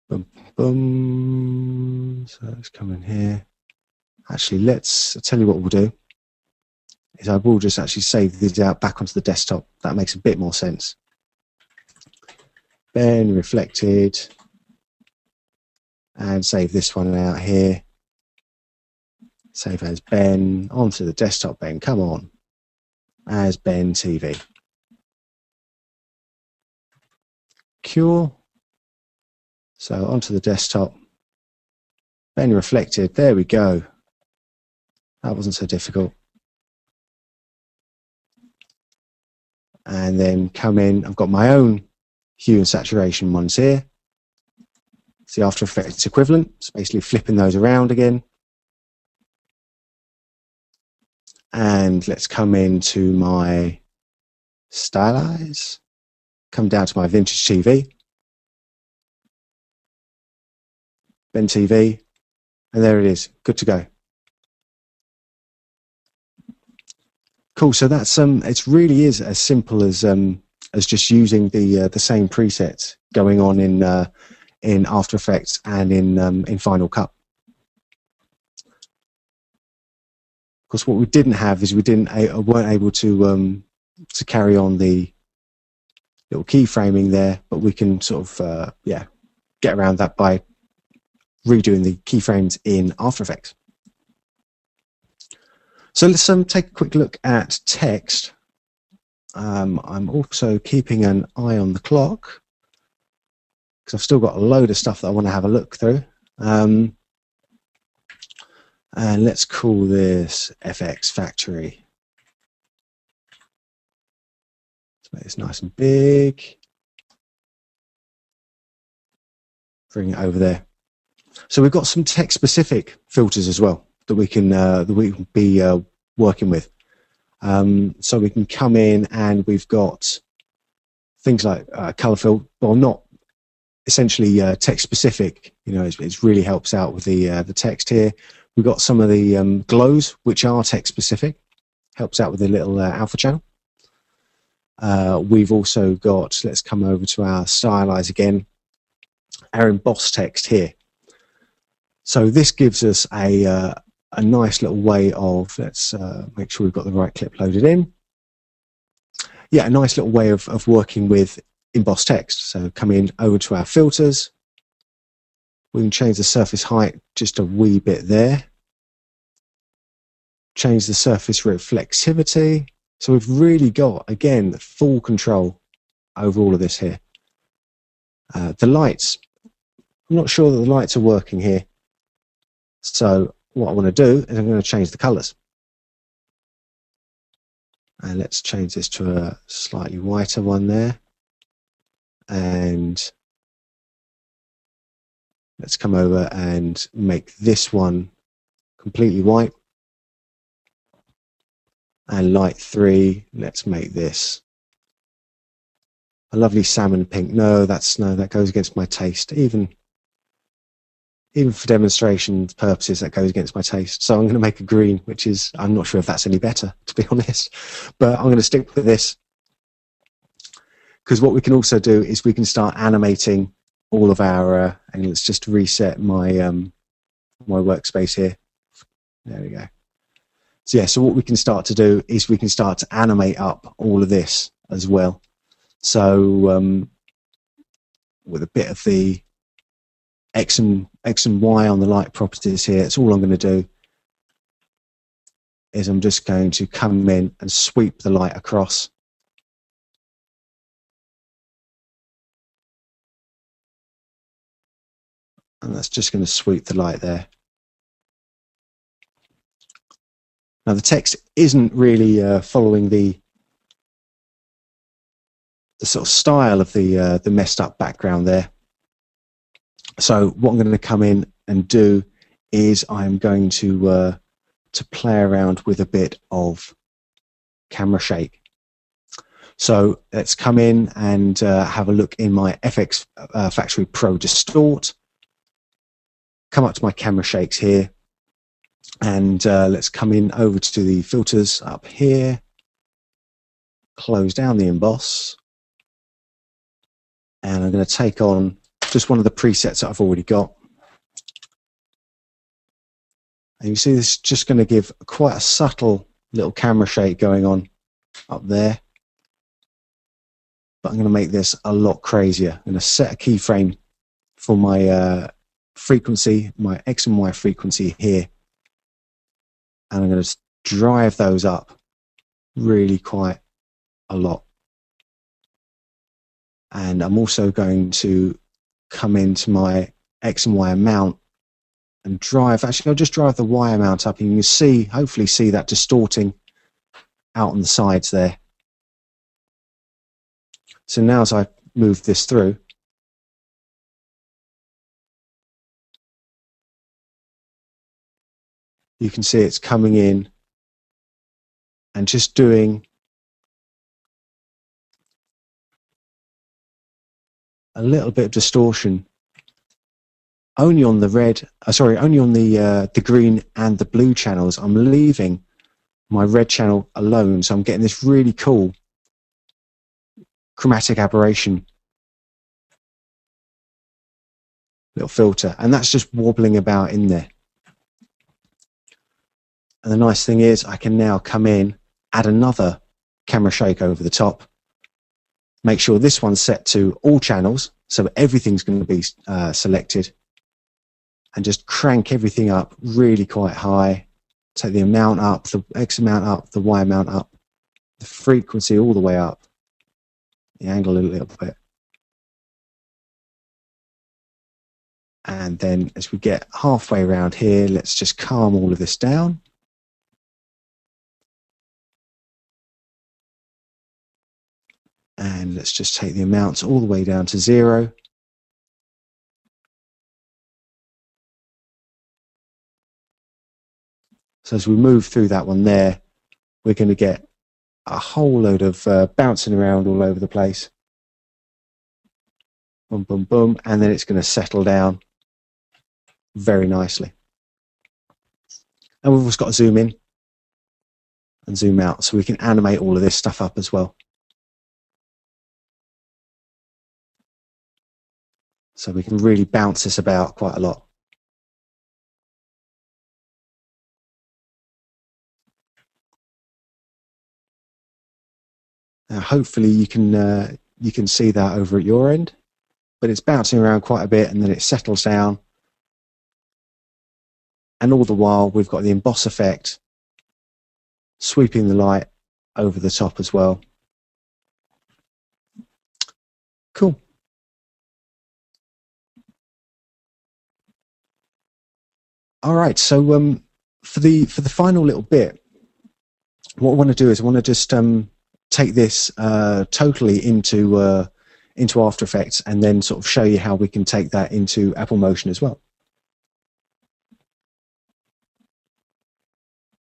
Speaker 2: Boom, boom. So let's come in here. Actually, I'll tell you what we'll do. Is I will just actually save these out back onto the desktop. That makes a bit more sense. Ben Reflected, and save this one out here. Save as Ben onto the desktop. Ben, come on, as Ben TV. Cool. So onto the desktop. Ben Reflected. There we go. That wasn't so difficult. And then come in, I've got my own hue and saturation ones here. It's the After Effects equivalent. It's basically flipping those around again. And let's come into my stylize, come down to my vintage TV, Ben TV, and there it is, good to go. Cool. So that's it really is as simple as just using the same presets going on in After Effects and in Final Cut. Of course, what we didn't have is we weren't able to carry on the little keyframing there, but we can sort of get around that by redoing the keyframes in After Effects. So let's take a quick look at text. I'm also keeping an eye on the clock because I've still got a load of stuff that I want to have a look through. And let's call this FxFactory. Let's make this nice and big. Bring it over there. So we've got some text-specific filters as well that we can be working with. So we can come in and we've got things like color fill, well, not essentially text specific. You know, it really helps out with the text here. We've got some of the glows which are text specific, helps out with the little alpha channel. We've also got, let's come over to our stylize again, our emboss text here. So this gives us a nice little way of, let's make sure we've got the right clip loaded in. Yeah, a nice little way of working with embossed text. So come in over to our filters. We can change the surface height just a wee bit there. Change the surface reflectivity. So we've really got, again, full control over all of this here. The lights, I'm not sure that the lights are working here. So what I want to do is I'm going to change the colors. And let's change this to a slightly whiter one there. And let's come over and make this one completely white. And light 3, let's make this a lovely salmon pink. No, that goes against my taste. Even for demonstration purposes, that goes against my taste. So I'm going to make a green, which is, I'm not sure if that's any better, to be honest. But I'm going to stick with this. Because what we can also do is we can start animating all of our, and let's just reset my my workspace here. There we go. So yeah, so what we can start to do is we can start to animate up all of this as well. So with a bit of the X and Y on the light properties here, it's all I'm going to do is I'm just going to come in and sweep the light across. And that's just going to sweep the light there. Now the text isn't really following the sort of style of the messed up background there. So what I'm going to come in and do is I'm going to play around with a bit of camera shake. So let's come in and have a look in my FxFactory Pro Distort. Come up to my camera shakes here, and let's come in over to the filters up here. Close down the emboss, and I'm going to take on just one of the presets that I've already got. And you see this is just going to give quite a subtle little camera shake going on up there. But I'm going to make this a lot crazier. I'm going to set a keyframe for my frequency, my X and Y frequency here. And I'm going to drive those up really quite a lot. And I'm also going to come into my X and Y amount and drive, actually I'll just drive the Y amount up, and you can see, hopefully see that distorting out on the sides there. So now as I move this through, you can see it's coming in and just doing a little bit of distortion only on the red, only on the green and the blue channels. I'm leaving my red channel alone, so I'm getting this really cool chromatic aberration little filter, and that's just wobbling about in there. And the nice thing is I can now come in, add another camera shake over the top, make sure this one's set to all channels, so everything's going to be selected, and just crank everything up really quite high. Take the amount up, the X amount up, the Y amount up, the frequency all the way up, the angle a little bit. And then as we get halfway around here, let's just calm all of this down. And let's just take the amounts all the way down to 0. So as we move through that one there, we're going to get a whole load of bouncing around all over the place. Boom, boom, boom. And then it's going to settle down very nicely. And we've also got to zoom in and zoom out so we can animate all of this stuff up as well. So we can really bounce this about quite a lot. Now, hopefully you can see that over at your end, but it's bouncing around quite a bit and then it settles down. And all the while we've got the emboss effect sweeping the light over the top as well. Cool. All right, so for the final little bit, what I want to do is I want to just take this totally into After Effects, and then sort of show you how we can take that into Apple Motion as well.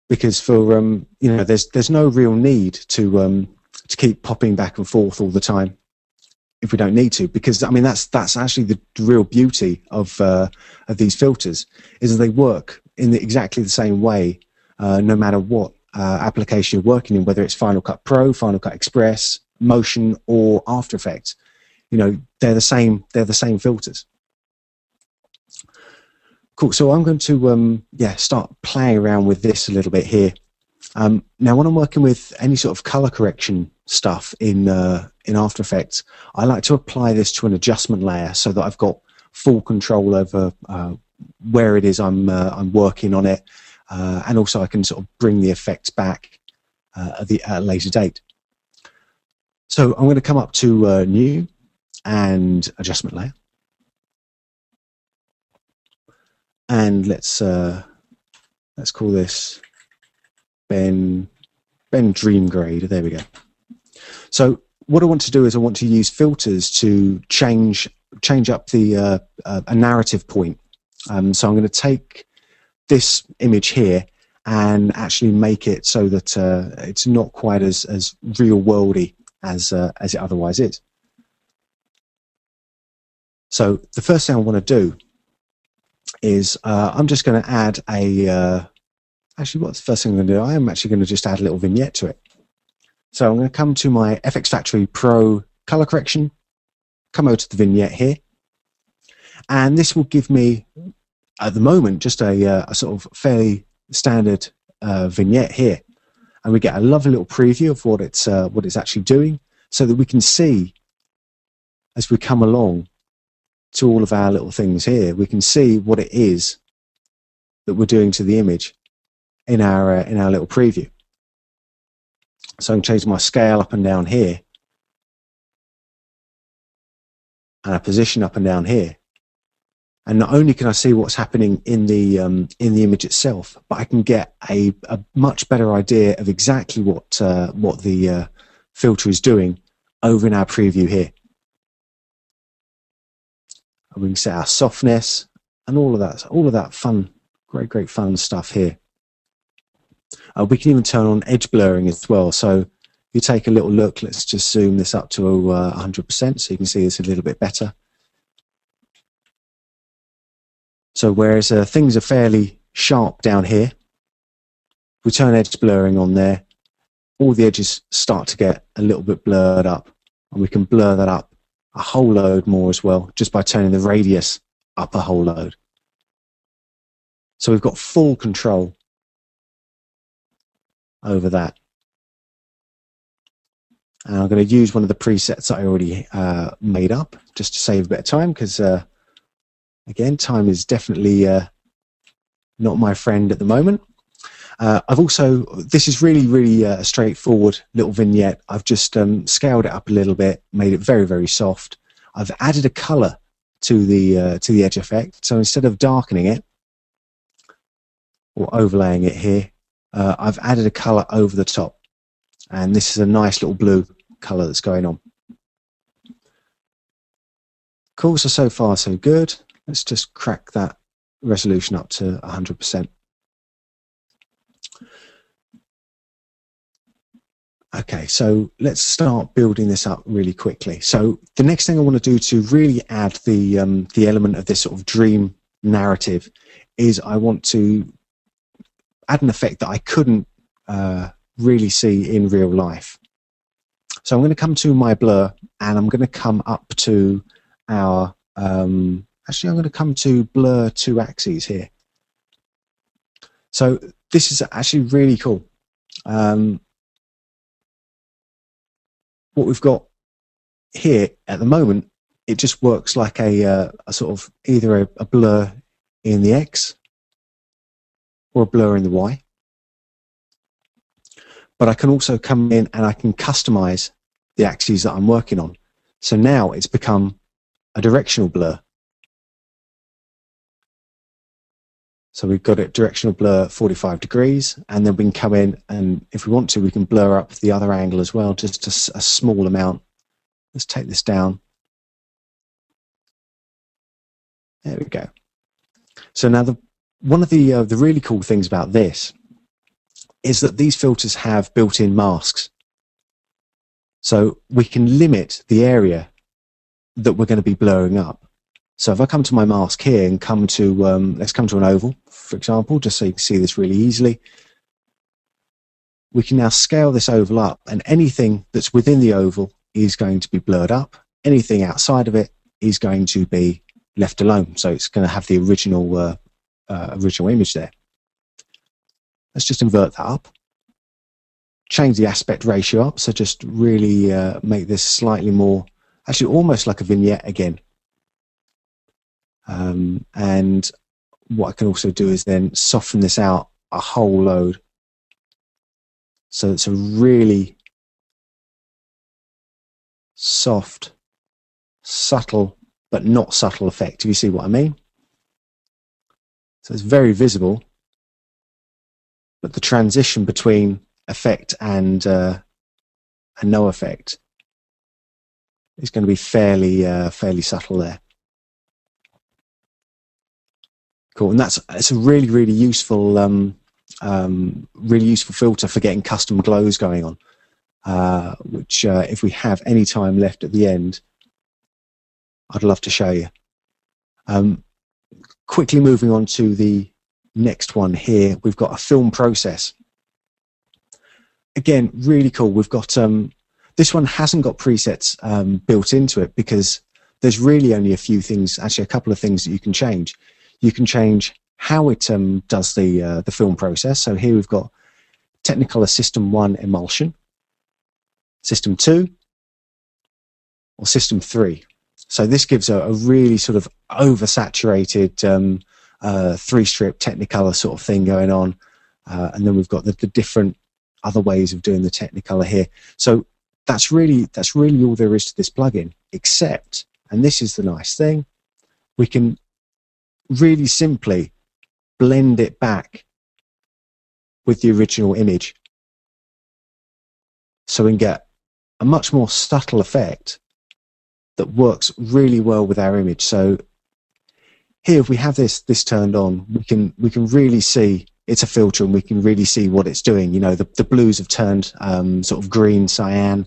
Speaker 2: Because for you know, there's no real need to keep popping back and forth all the time if we don't need to, because I mean that's actually the real beauty of these filters, is that they work in exactly the same way no matter what application you're working in, whether it's Final Cut Pro, Final Cut Express, Motion, or After Effects. You know, they're the same filters. Cool. So I'm going to start playing around with this a little bit here. Now, when I'm working with any sort of color correction stuff in After Effects, I like to apply this to an adjustment layer so that I've got full control over where it is I'm working on it, and also I can sort of bring the effects back at a later date. So I'm going to come up to New and Adjustment Layer, and let's call this Ben Dream Grade. There we go. So what I want to do is I want to use filters to change up the a narrative point. So I'm going to take this image here and actually make it so that it's not quite as real worldy as it otherwise is. So the first thing I want to do is I'm just going to add a actually, what's the first thing I'm going to do? I am actually going to just add a little vignette to it. So I'm going to come to my FxFactory Pro color correction, come over to the vignette here, and this will give me, at the moment, just a sort of fairly standard vignette here, and we get a lovely little preview of what it's actually doing, so that we can see as we come along to all of our little things here, we can see what it is that we're doing to the image in our little preview. So I can change my scale up and down here, and a position up and down here. And not only can I see what's happening in the image itself, but I can get a much better idea of exactly what the filter is doing over in our preview here. And we can set our softness and all of that fun, great fun stuff here. We can even turn on edge blurring as well. So if you take a little look, let's just zoom this up to 100% so you can see this a little bit better. So whereas things are fairly sharp down here, we turn edge blurring on there, all the edges start to get a little bit blurred up, and we can blur that up a whole load more as well, just by turning the radius up a whole load. So we've got full control over that. And I'm going to use one of the presets that I already made up, just to save a bit of time, because again, time is definitely not my friend at the moment. I've also, this is really a straightforward little vignette. I've just scaled it up a little bit, made it very soft. I've added a color to the edge effect. So instead of darkening it or overlaying it here, I've added a color over the top, and this is a nice little blue color that's going on. Cool. So far so good. Let's just crack that resolution up to 100%. Okay, so let's start building this up really quickly. So the next thing I want to do to really add the element of this sort of dream narrative is I want to add an effect that I couldn't really see in real life. So I'm going to come to my blur, and I'm going to come up to our actually I'm going to come to blur two axes here. So this is actually really cool. What we've got here at the moment, it just works like a sort of either a blur in the X or a blur in the Y. But I can also come in and I can customize the axes that I'm working on. So now it's become a directional blur. So we've got it directional blur 45 degrees, and then we can come in, and if we want to, we can blur up the other angle as well, just a small amount. Let's take this down. There we go. So now one of the really cool things about this is that these filters have built-in masks. So we can limit the area that we're going to be blurring up. So if I come to my mask here and come to, let's come to an oval, for example, just so you can see this really easily. We can now scale this oval up, and anything that's within the oval is going to be blurred up. Anything outside of it is going to be left alone. So it's going to have the original image there. Let's just invert that up. Change the aspect ratio up, so just really make this slightly more, actually almost like a vignette again. And what I can also do is then soften this out a whole load. So it's a really soft, subtle, but not subtle effect, if you see what I mean. So it's very visible, but the transition between effect and no effect is going to be fairly subtle there. Cool, and it's a really useful filter for getting custom glows going on, which if we have any time left at the end, I'd love to show you. Quickly moving on to the next one here, we've got a film process. Again, really cool. We've got this one hasn't got presets built into it because there's really only a few things, actually a couple of things that you can change. You can change how it does the film process. So here we've got Technicolor System 1 emulsion, System 2, or System 3. So this gives a really sort of oversaturated 3-strip Technicolor sort of thing going on. And then we've got the different other ways of doing the Technicolor here. So that's really all there is to this plugin, except, and this is the nice thing, we can really simply blend it back with the original image. So we can get a much more subtle effect that works really well with our image. So here, if we have this turned on, we can really see it's a filter, and we can really see what it's doing. You know, the blues have turned sort of green, cyan.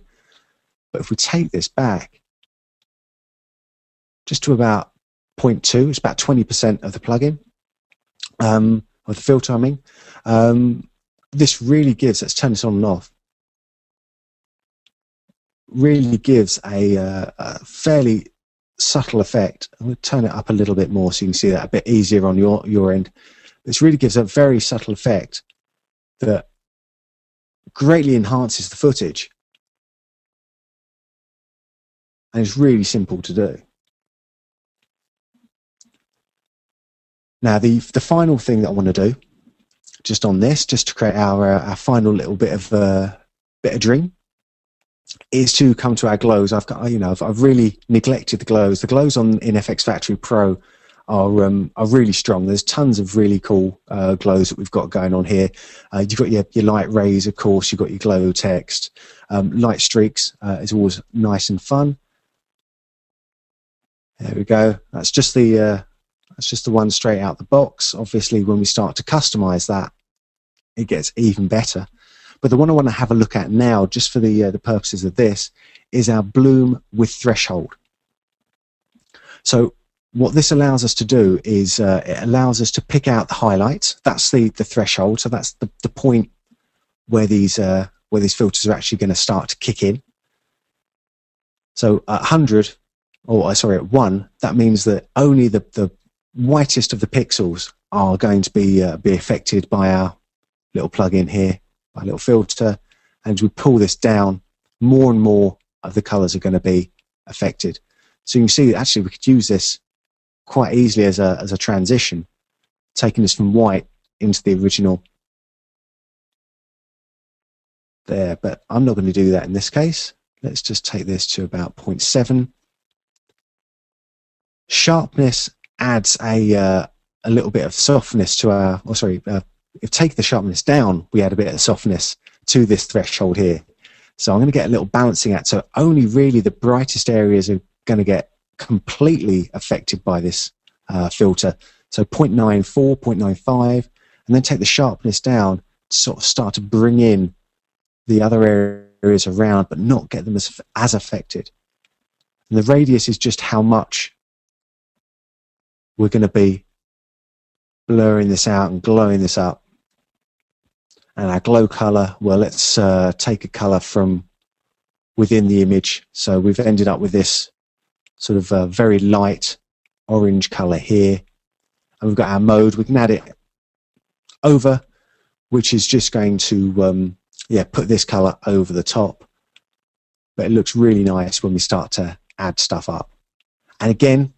Speaker 2: But if we take this back just to about 0.2, it's about 20% of the plugin, of the filter, I mean. This really gives, let's turn this on and off, really gives a fairly subtle effect. I'm going to turn it up a little bit more so you can see that a bit easier on your end. This really gives a very subtle effect that greatly enhances the footage. And it's really simple to do. Now, the final thing that I want to do, just on this, just to create our final little bit of dream, is to come to our glows. I've really neglected the glows. The glows in FxFactory Pro are really strong. There's tons of really cool glows that we've got going on here. You've got your light rays, of course. You've got your glow text. Light streaks is always nice and fun. There we go. That's just the one straight out the box. Obviously, when we start to customize that, it gets even better. But the one I want to have a look at now, just for the purposes of this, is our bloom with threshold. So what this allows us to do is it allows us to pick out the highlights. That's the threshold. So that's the point where these filters are actually going to start to kick in. So at 100, or sorry, at 1, that means that only the whitest of the pixels are going to be affected by our little plugin here, our little filter. And as we pull this down, more and more of the colors are going to be affected. So you can see that actually we could use this quite easily as a transition, taking this from white into the original there. But I'm not going to do that in this case. Let's just take this to about 0.7. Sharpness adds a a little bit of softness to our, or sorry, if take the sharpness down, we add a bit of softness to this threshold here. So I'm going to get a little balancing act. So only really the brightest areas are going to get completely affected by this filter. So 0.94, 0.95, and then take the sharpness down to sort of start to bring in the other areas around, but not get them as affected. And the radius is just how much we're going to be blurring this out and glowing this up. And our glow color, well, let's take a color from within the image. So we've ended up with this sort of very light orange color here. And we've got our mode. We can add it over, which is just going to put this color over the top. But it looks really nice when we start to add stuff up. And again,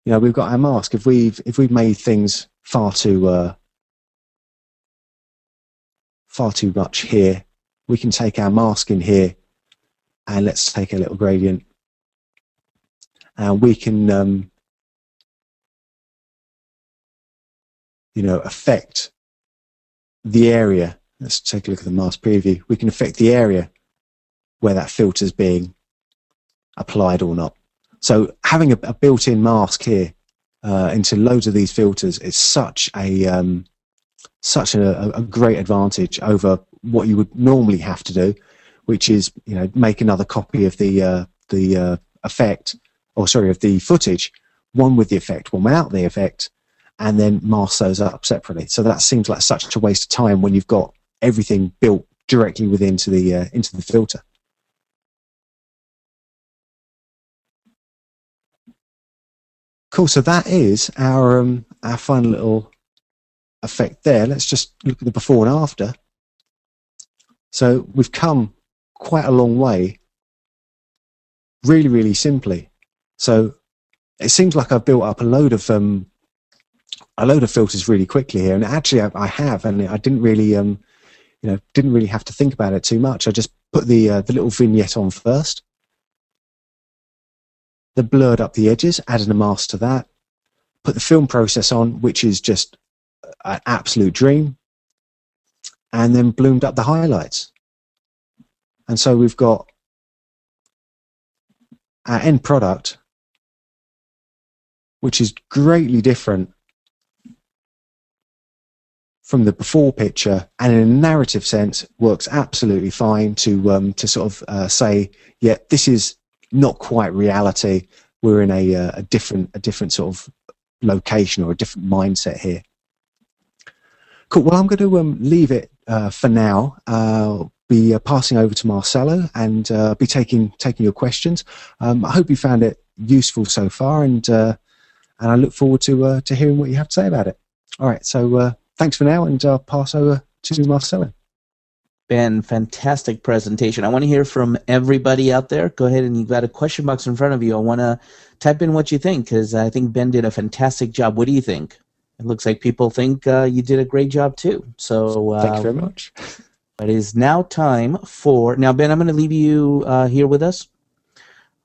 Speaker 2: you know, we've got our mask. If we've made things far too much here, we can take our mask in here, and let's take a little gradient, and we can you know, affect the area. Let's take a look at the mask preview. We can affect the area where that filter is being applied or not. So having a built-in mask here into loads of these filters is such a great advantage over what you would normally have to do, which is, you know, make another copy of the effect, or sorry, of the footage, one with the effect, one without the effect, and then mask those up separately. So that seems like such a waste of time when you've got everything built directly into the filter. Cool. So that is our final little effect there. Let's just look at the before and after. So we've come quite a long way, really, really simply. So it seems like I've built up a load of filters really quickly here, and actually I have, and I didn't really didn't really have to think about it too much. I just put the little vignette on first, then blurred up the edges, added a mask to that, put the film process on, which is just an absolute dream, and then bloomed up the highlights. And so we've got our end product, which is greatly different from the before picture, and in a narrative sense works absolutely fine to sort of say, yeah, this is not quite reality. We're in a different sort of location or a different mindset here. Cool. Well, I'm going to leave it for now. I'll be passing over to Marcelo and be taking your questions. I hope you found it useful so far, and I look forward to hearing what you have to say about it. All right. So thanks for now, and I'll pass over to Marcelo.
Speaker 1: Ben, fantastic presentation. I want to hear from everybody out there. Go ahead, and you've got a question box in front of you. I want to type in what you think, because I think Ben did a fantastic job. What do you think? It looks like people think you did a great job too. So
Speaker 2: thank you very much.
Speaker 1: It is now time for... Now, Ben, I'm going to leave you here with us.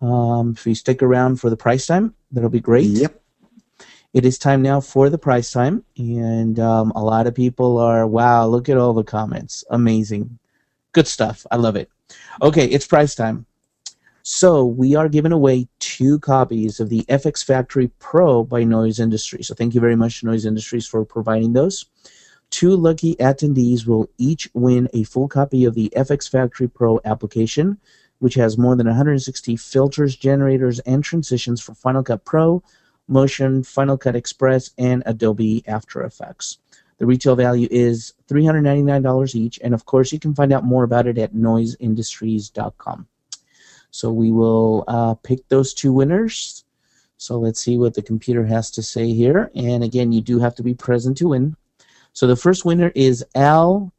Speaker 1: If you stick around for the price time, that'll be great.
Speaker 2: Yep.
Speaker 1: It is time now for the price time, and a lot of people are, wow, look at all the comments. Amazing. Good stuff. I love it. Okay, it's price time. So we are giving away 2 copies of the FxFactory Pro by Noise Industries. So thank you very much to Noise Industries for providing those. 2 lucky attendees will each win a full copy of the FxFactory Pro application, which has more than 160 filters, generators, and transitions for Final Cut Pro, Motion, Final Cut Express, and Adobe After Effects. The retail value is $399 each, and of course you can find out more about it at noiseindustries.com. So we will pick those 2 winners. So let's see what the computer has to say here. And again, you do have to be present to win. So the first winner is Al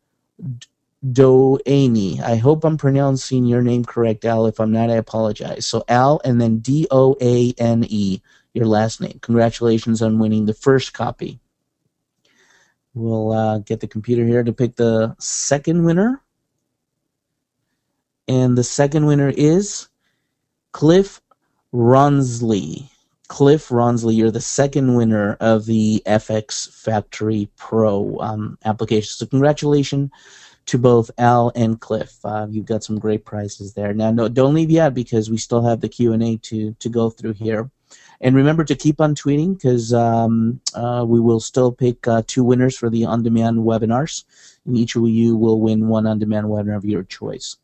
Speaker 1: Doaney. I hope I'm pronouncing your name correct, Al. If I'm not, I apologize. So Al, and then D-O-A-N-E. Your last name. Congratulations on winning the first copy. We'll get the computer here to pick the second winner. And the second winner is Cliff Ronsley. Cliff Ronsley, you're the second winner of the FxFactory Pro application. So congratulations to both Al and Cliff. You've got some great prizes there. Now, no, don't leave yet because we still have the Q&A to go through here. And remember to keep on tweeting because we will still pick 2 winners for the on-demand webinars. And each of you will win 1 on-demand webinar of your choice.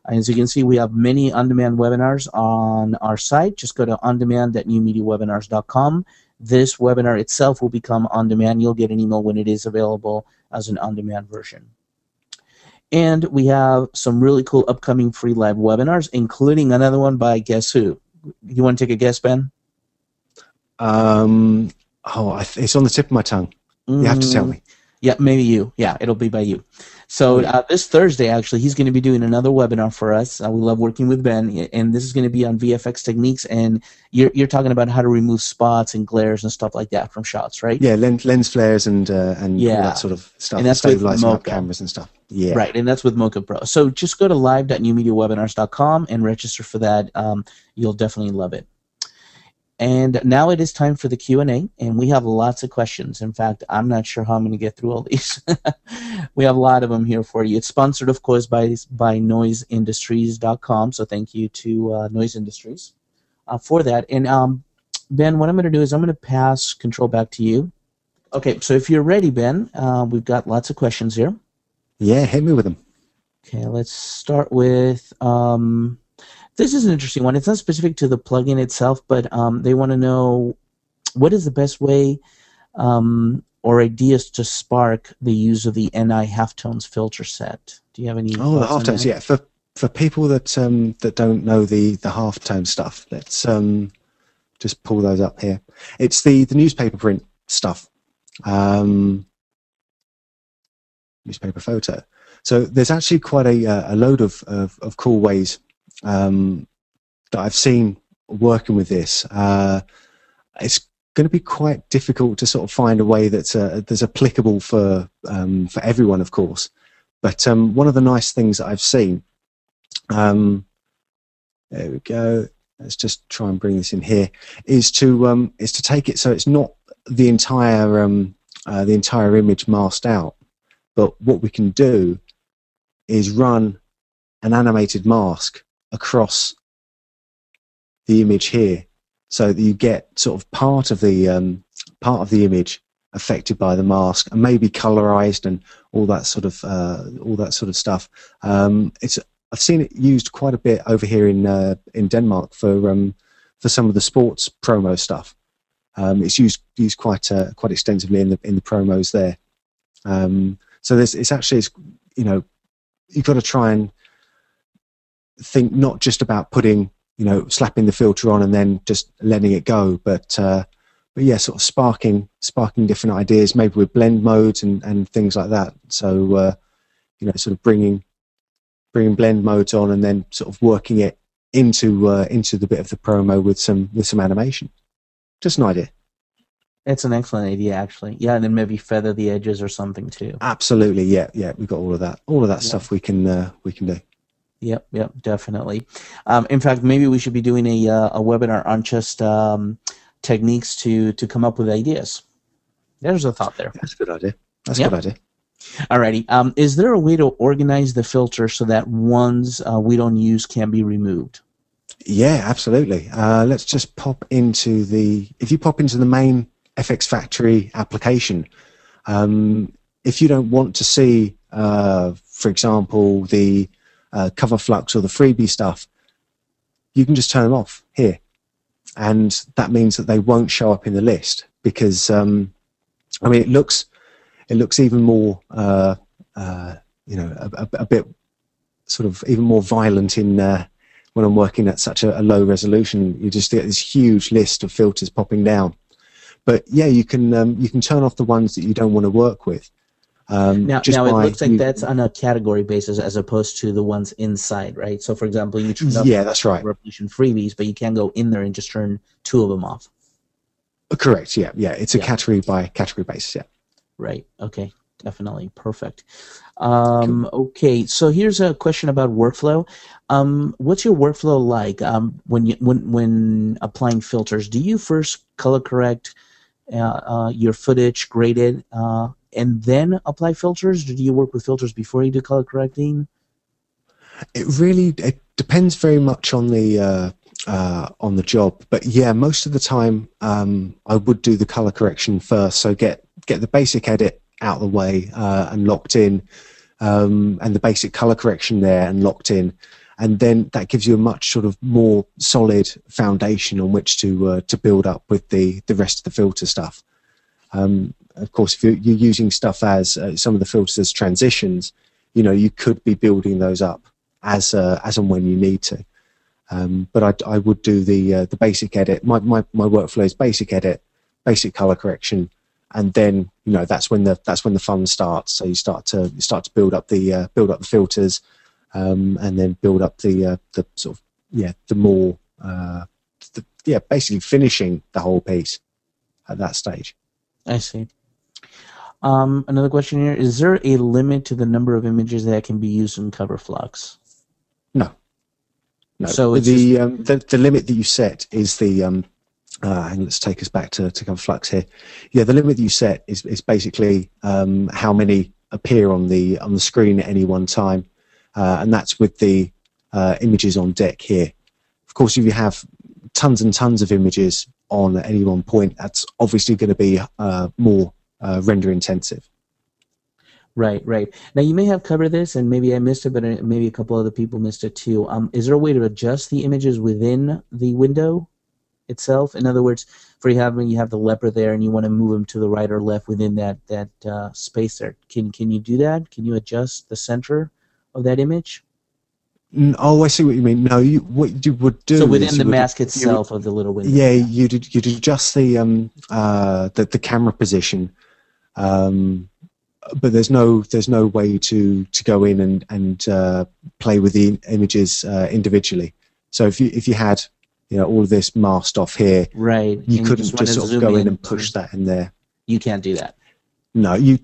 Speaker 1: As you can see, we have many on-demand webinars on our site. Just go to ondemand.newmediawebinars.com. This webinar itself will become on-demand. You'll get an email when it is available as an on-demand version. And we have some really cool upcoming free live webinars, including another one by guess who? You want to take a guess, Ben?
Speaker 2: It's on the tip of my tongue. You have to tell me.
Speaker 1: Yeah, maybe you. Yeah, it'll be by you. So this Thursday, actually, he's going to be doing another webinar for us. We love working with Ben, and this is going to be on VFX techniques, and you're talking about how to remove spots and glares and stuff like that from shots, right?
Speaker 2: Yeah, lens flares and all that sort of stuff.
Speaker 1: And that's with
Speaker 2: stabilizing up
Speaker 1: Mocha.
Speaker 2: cameras and stuff. Yeah.
Speaker 1: Right, and that's with Mocha Pro. So just go to live.newmediawebinars.com and register for that. You'll definitely love it. And now it is time for the Q&A, and we have lots of questions. In fact, I'm not sure how I'm going to get through all these. We have a lot of them here for you. It's sponsored, of course, by noiseindustries.com, so thank you to Noise Industries for that. And Ben, what I'm going to do is I'm going to pass control back to you. Okay, so if you're ready, Ben, we've got lots of questions here.
Speaker 2: Yeah, hit me with them.
Speaker 1: Okay, let's start with... this is an interesting one. It's not specific to the plugin itself, but they want to know what is the best way or ideas to spark the use of the NI halftones filter set. Do you have any?
Speaker 2: Oh, the halftones, yeah. For people that don't know the halftone stuff, let's just pull those up here. It's the newspaper print stuff, newspaper photo. So there's actually quite a load of cool ways that I've seen working with this. It's going to be quite difficult to sort of find a way that's applicable for everyone, of course. But one of the nice things that I've seen, there we go. Let's just try and bring this in here. Is to take it so it's not the entire image masked out, but what we can do is run an animated mask across the image here, so that you get sort of part of the image affected by the mask and maybe colorized and all that sort of stuff. I've seen it used quite a bit over here in Denmark for some of the sports promo stuff. It's used quite extensively in the promos there. So it's you've got to try and think not just about putting, slapping the filter on and then just letting it go, but yeah, sort of sparking different ideas, maybe with blend modes and things like that. So sort of bringing blend modes on and then sort of working it into the bit of the promo with some animation. Just an idea.
Speaker 1: It's an excellent idea, actually. Yeah, and then maybe feather the edges or something too.
Speaker 2: Absolutely, yeah. We've got all of that stuff we can do.
Speaker 1: Yep, definitely. In fact, maybe we should be doing a webinar on just techniques to come up with ideas. There's a thought there.
Speaker 2: That's a good idea. That's a good idea.
Speaker 1: Alrighty. Is there a way to organize the filter so that ones we don't use can be removed?
Speaker 2: Yeah, absolutely. Let's just pop into if you pop into the main FxFactory application, if you don't want to see, for example, the cover flux or the freebie stuff, you can just turn them off here, and that means that they won't show up in the list because it looks even more a bit sort of even more violent in when I'm working at such a low resolution. You just get this huge list of filters popping down. But yeah, you can turn off the ones that you don't want to work with.
Speaker 1: Now it looks like that's on a category basis as opposed to the ones inside, right? So, for example, you turn up
Speaker 2: that's right.
Speaker 1: Revolution freebies, but you can go in there and just turn 2 of them off.
Speaker 2: Correct. Yeah. It's a category by category basis. Yeah.
Speaker 1: Right. Okay. Definitely. Perfect.
Speaker 2: Cool.
Speaker 1: Okay, so here's a question about workflow. What's your workflow like when applying filters? Do you first color correct your footage, grade it, and then apply filters? Or do you work with filters before you do color correcting?
Speaker 2: It depends very much on the job, but yeah, most of the time I would do the color correction first. So get the basic edit out of the way and locked in, and the basic color correction there and locked in, and then that gives you a much sort of more solid foundation on which to build up with the rest of the filter stuff. Of course, if you're using stuff as some of the filters as transitions, you could be building those up as and when you need to. But I would do the basic edit. My workflow is basic edit, basic color correction, and then that's when the fun starts. So you start to build up the filters, and then build up the sort of the more basically finishing the whole piece at that stage.
Speaker 1: I see. Another question here: is there a limit to the number of images that can be used in cover flux?
Speaker 2: No.
Speaker 1: So it's
Speaker 2: the limit that you set is the and let's take us back to cover flux here. Yeah, the limit that you set is basically how many appear on the screen at any one time, and that's with the images on deck here. Of course, if you have tons and tons of images on at any one point, that's obviously going to be more render intensive.
Speaker 1: Right. Now you may have covered this, and maybe I missed it, but maybe a couple other people missed it too. Is there a way to adjust the images within the window itself? In other words, for when you have the leopard there, and you want to move them to the right or left within that space there, can you do that? Can you adjust the center of that image?
Speaker 2: Oh, I see what you mean. No, what you would do.
Speaker 1: So within the mask itself of the little window.
Speaker 2: Yeah, you'd adjust the camera position. But there's no way to go in and play with the images individually. So if you had all of this masked off here,
Speaker 1: right,
Speaker 2: you couldn't just sort of go in and push that in there.
Speaker 1: You can't do that.
Speaker 2: No, you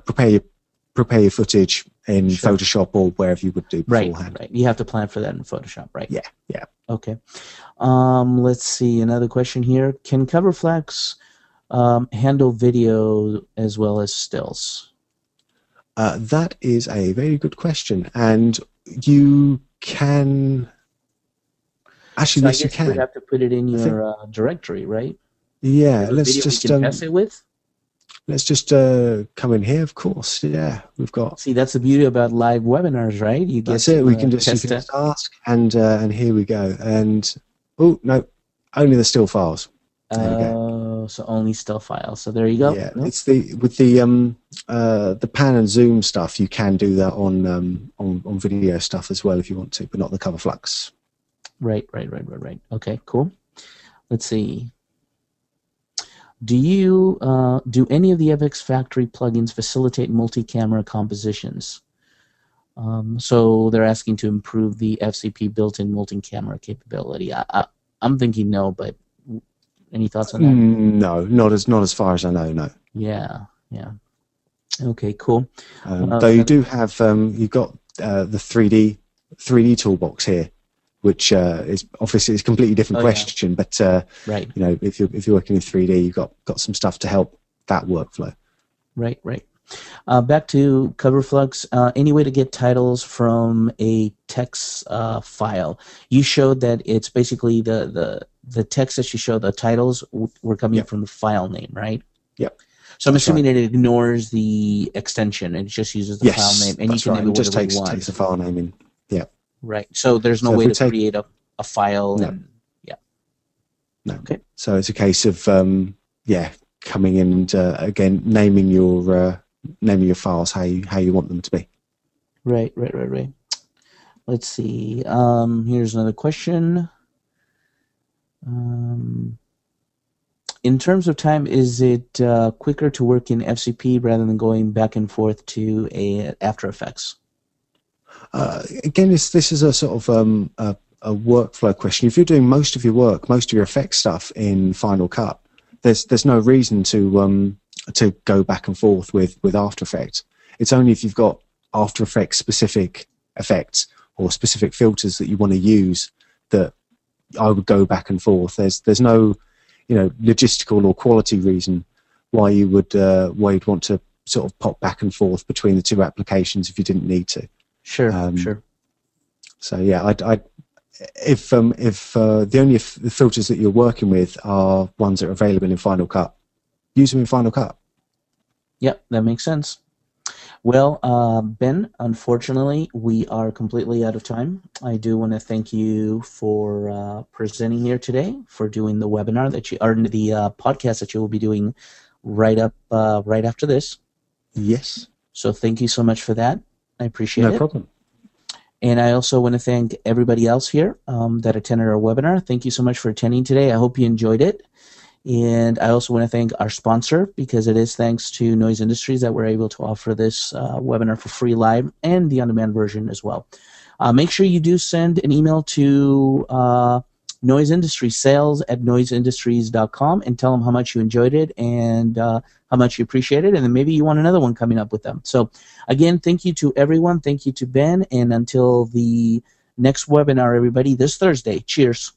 Speaker 2: prepare your footage in Photoshop or wherever you would do beforehand.
Speaker 1: Right. You have to plan for that in Photoshop, right?
Speaker 2: Yeah.
Speaker 1: Okay. Let's see, another question here. Can cover flux handle video as well as stills?
Speaker 2: That is a very good question, and you can actually. Yes, you can.
Speaker 1: You have to put it in your directory, right?
Speaker 2: Yeah, let's just
Speaker 1: test it with.
Speaker 2: Let's just come in here. Of course, yeah, we've got.
Speaker 1: See, that's the beauty about live webinars, right?
Speaker 2: That's it. We can just ask, and here we go. And oh no, only the still files.
Speaker 1: So only still files. So there you go.
Speaker 2: Yeah, it's with the pan and zoom stuff. You can do that on video stuff as well if you want to, but not the cover flux.
Speaker 1: Right. Okay, cool. Let's see. Do you do any of the FxFactory plugins facilitate multi-camera compositions? So they're asking to improve the FCP built-in multi-camera capability. I'm thinking no, but any thoughts on that?
Speaker 2: No, not as far as I know. No.
Speaker 1: Yeah. Okay, cool.
Speaker 2: Though you do have you've got the 3D toolbox here, which is obviously a completely different question. Yeah. But
Speaker 1: right.
Speaker 2: If you're working in 3D, you've got some stuff to help that workflow.
Speaker 1: Right. Back to CoverFlux. Any way to get titles from a text file? You showed that it's basically the text that you showed, the titles were coming from the file name, right?
Speaker 2: Yep.
Speaker 1: So I'm assuming it ignores the extension and it just uses the file name, and you can name it
Speaker 2: just
Speaker 1: whatever you want.
Speaker 2: Takes the file name in. Yeah.
Speaker 1: Right. So there's no way to create a file.
Speaker 2: No.
Speaker 1: And,
Speaker 2: no.
Speaker 1: Okay.
Speaker 2: So it's a case of coming in and again naming your files how you want them to be.
Speaker 1: Right. Let's see. Here's another question. In terms of time, is it quicker to work in FCP rather than going back and forth to After Effects?
Speaker 2: Again, this is a sort of a workflow question. If you're doing most of your work, most of your effects stuff in Final Cut, there's no reason to to go back and forth with After Effects. It's only if you've got After Effects specific effects or specific filters that you want to use that I would go back and forth. There's no, logistical or quality reason why you'd want to sort of pop back and forth between the two applications if you didn't need to.
Speaker 1: Sure, sure.
Speaker 2: So yeah, if the only the filters that you're working with are ones that are available in Final Cut, use them in Final Cut.
Speaker 1: Yep, that makes sense. Well, Ben, unfortunately, we are completely out of time. I do want to thank you for presenting here today, for doing the webinar the podcast that you will be doing right after this.
Speaker 2: Yes.
Speaker 1: So thank you so much for that. I appreciate it.
Speaker 2: No problem.
Speaker 1: And I also want to thank everybody else here that attended our webinar. Thank you so much for attending today. I hope you enjoyed it. And I also want to thank our sponsor, because it is thanks to Noise Industries that we're able to offer this webinar for free live and the on-demand version as well. Make sure you do send an email to Noise Industries, sales@noiseindustries.com, and tell them how much you enjoyed it and how much you appreciate it, and then maybe you want another one coming up with them. So again, thank you to everyone. Thank you to Ben, and until the next webinar, everybody, this Thursday. Cheers.